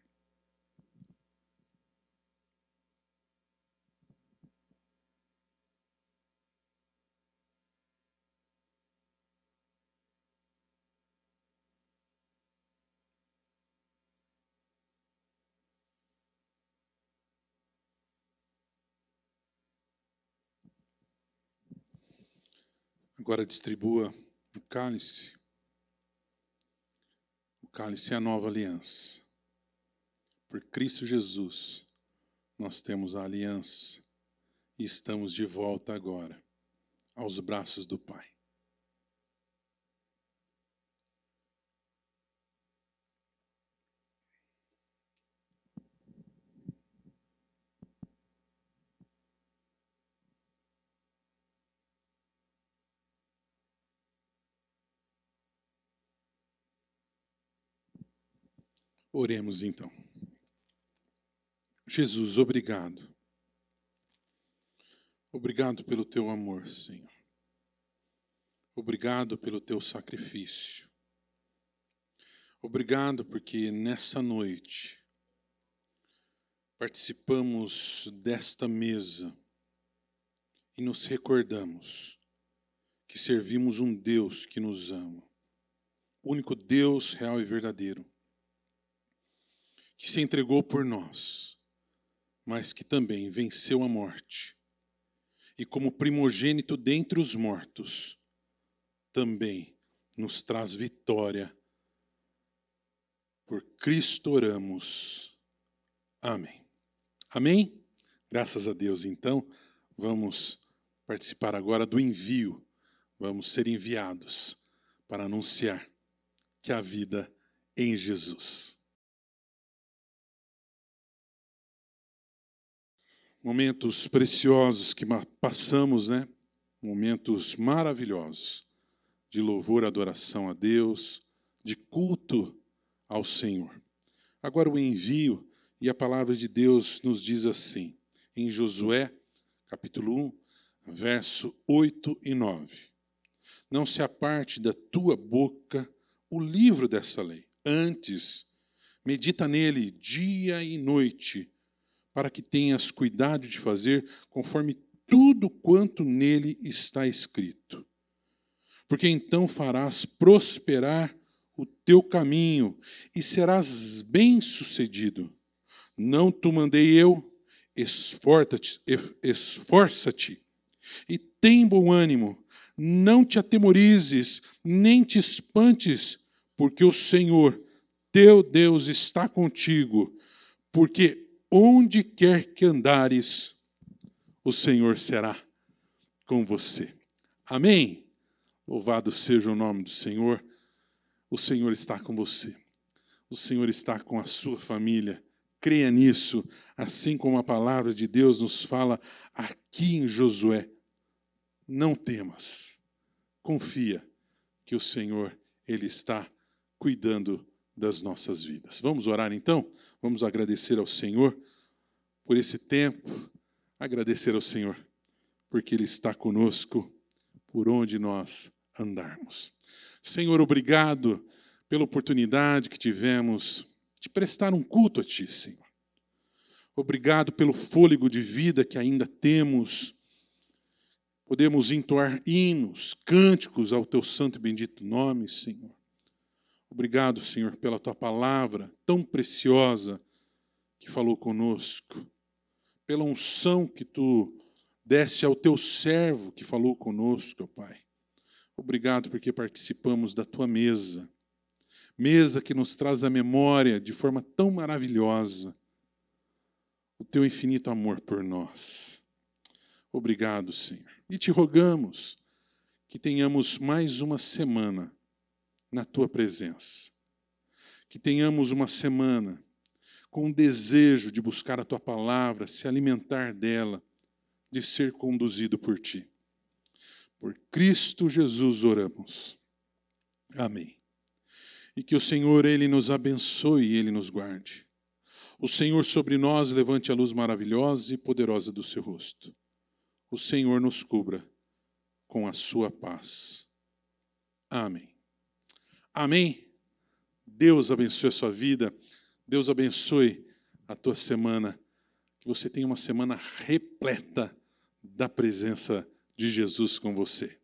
[SPEAKER 1] Agora distribua o cálice. O cálice é a nova aliança. Por Cristo Jesus, nós temos a aliança e estamos de volta agora aos braços do Pai. Oremos então. Jesus, obrigado. Obrigado pelo teu amor, Senhor. Obrigado pelo teu sacrifício. Obrigado porque nessa noite participamos desta mesa e nos recordamos que servimos um Deus que nos ama, o único Deus real e verdadeiro, que se entregou por nós, mas que também venceu a morte e como primogênito dentre os mortos, também nos traz vitória. Por Cristo oramos. Amém. Amém? Graças a Deus, então, vamos participar agora do envio. Vamos ser enviados para anunciar que há vida em Jesus. Momentos preciosos que passamos, né? Momentos maravilhosos de louvor, adoração a Deus, de culto ao Senhor. Agora o envio, e a palavra de Deus nos diz assim, em Josué, capítulo 1, verso 8 e 9. Não se aparte da tua boca o livro dessa lei. Antes, medita nele dia e noite, para que tenhas cuidado de fazer conforme tudo quanto nele está escrito. Porque então farás prosperar o teu caminho e serás bem-sucedido. Não te mandei eu? Esforça-te e tem bom ânimo. Não te atemorizes, nem te espantes, porque o Senhor, teu Deus, está contigo. Porque onde quer que andares, o Senhor será com você. Amém? Louvado seja o nome do Senhor. O Senhor está com você. O Senhor está com a sua família. Creia nisso, assim como a palavra de Deus nos fala aqui em Josué. Não temas. Confia que o Senhor, Ele está cuidando das nossas vidas. Vamos orar então? Vamos agradecer ao Senhor por esse tempo. Agradecer ao Senhor porque Ele está conosco por onde nós andarmos. Senhor, obrigado pela oportunidade que tivemos de prestar um culto a Ti, Senhor. Obrigado pelo fôlego de vida que ainda temos. Podemos entoar hinos, cânticos ao Teu santo e bendito nome, Senhor. Obrigado, Senhor, pela Tua palavra tão preciosa que falou conosco. Pela unção que Tu desse ao Teu servo que falou conosco, ó Pai. Obrigado porque participamos da Tua mesa. Mesa que nos traz à memória de forma tão maravilhosa o Teu infinito amor por nós. Obrigado, Senhor. E te rogamos que tenhamos mais uma semana na Tua presença. Que tenhamos uma semana com o desejo de buscar a Tua palavra, se alimentar dela, de ser conduzido por Ti. Por Cristo Jesus oramos. Amém. E que o Senhor, Ele nos abençoe e Ele nos guarde. O Senhor sobre nós levante a luz maravilhosa e poderosa do seu rosto. O Senhor nos cubra com a sua paz. Amém. Amém. Deus abençoe a sua vida. Deus abençoe a tua semana. Que você tenha uma semana repleta da presença de Jesus com você.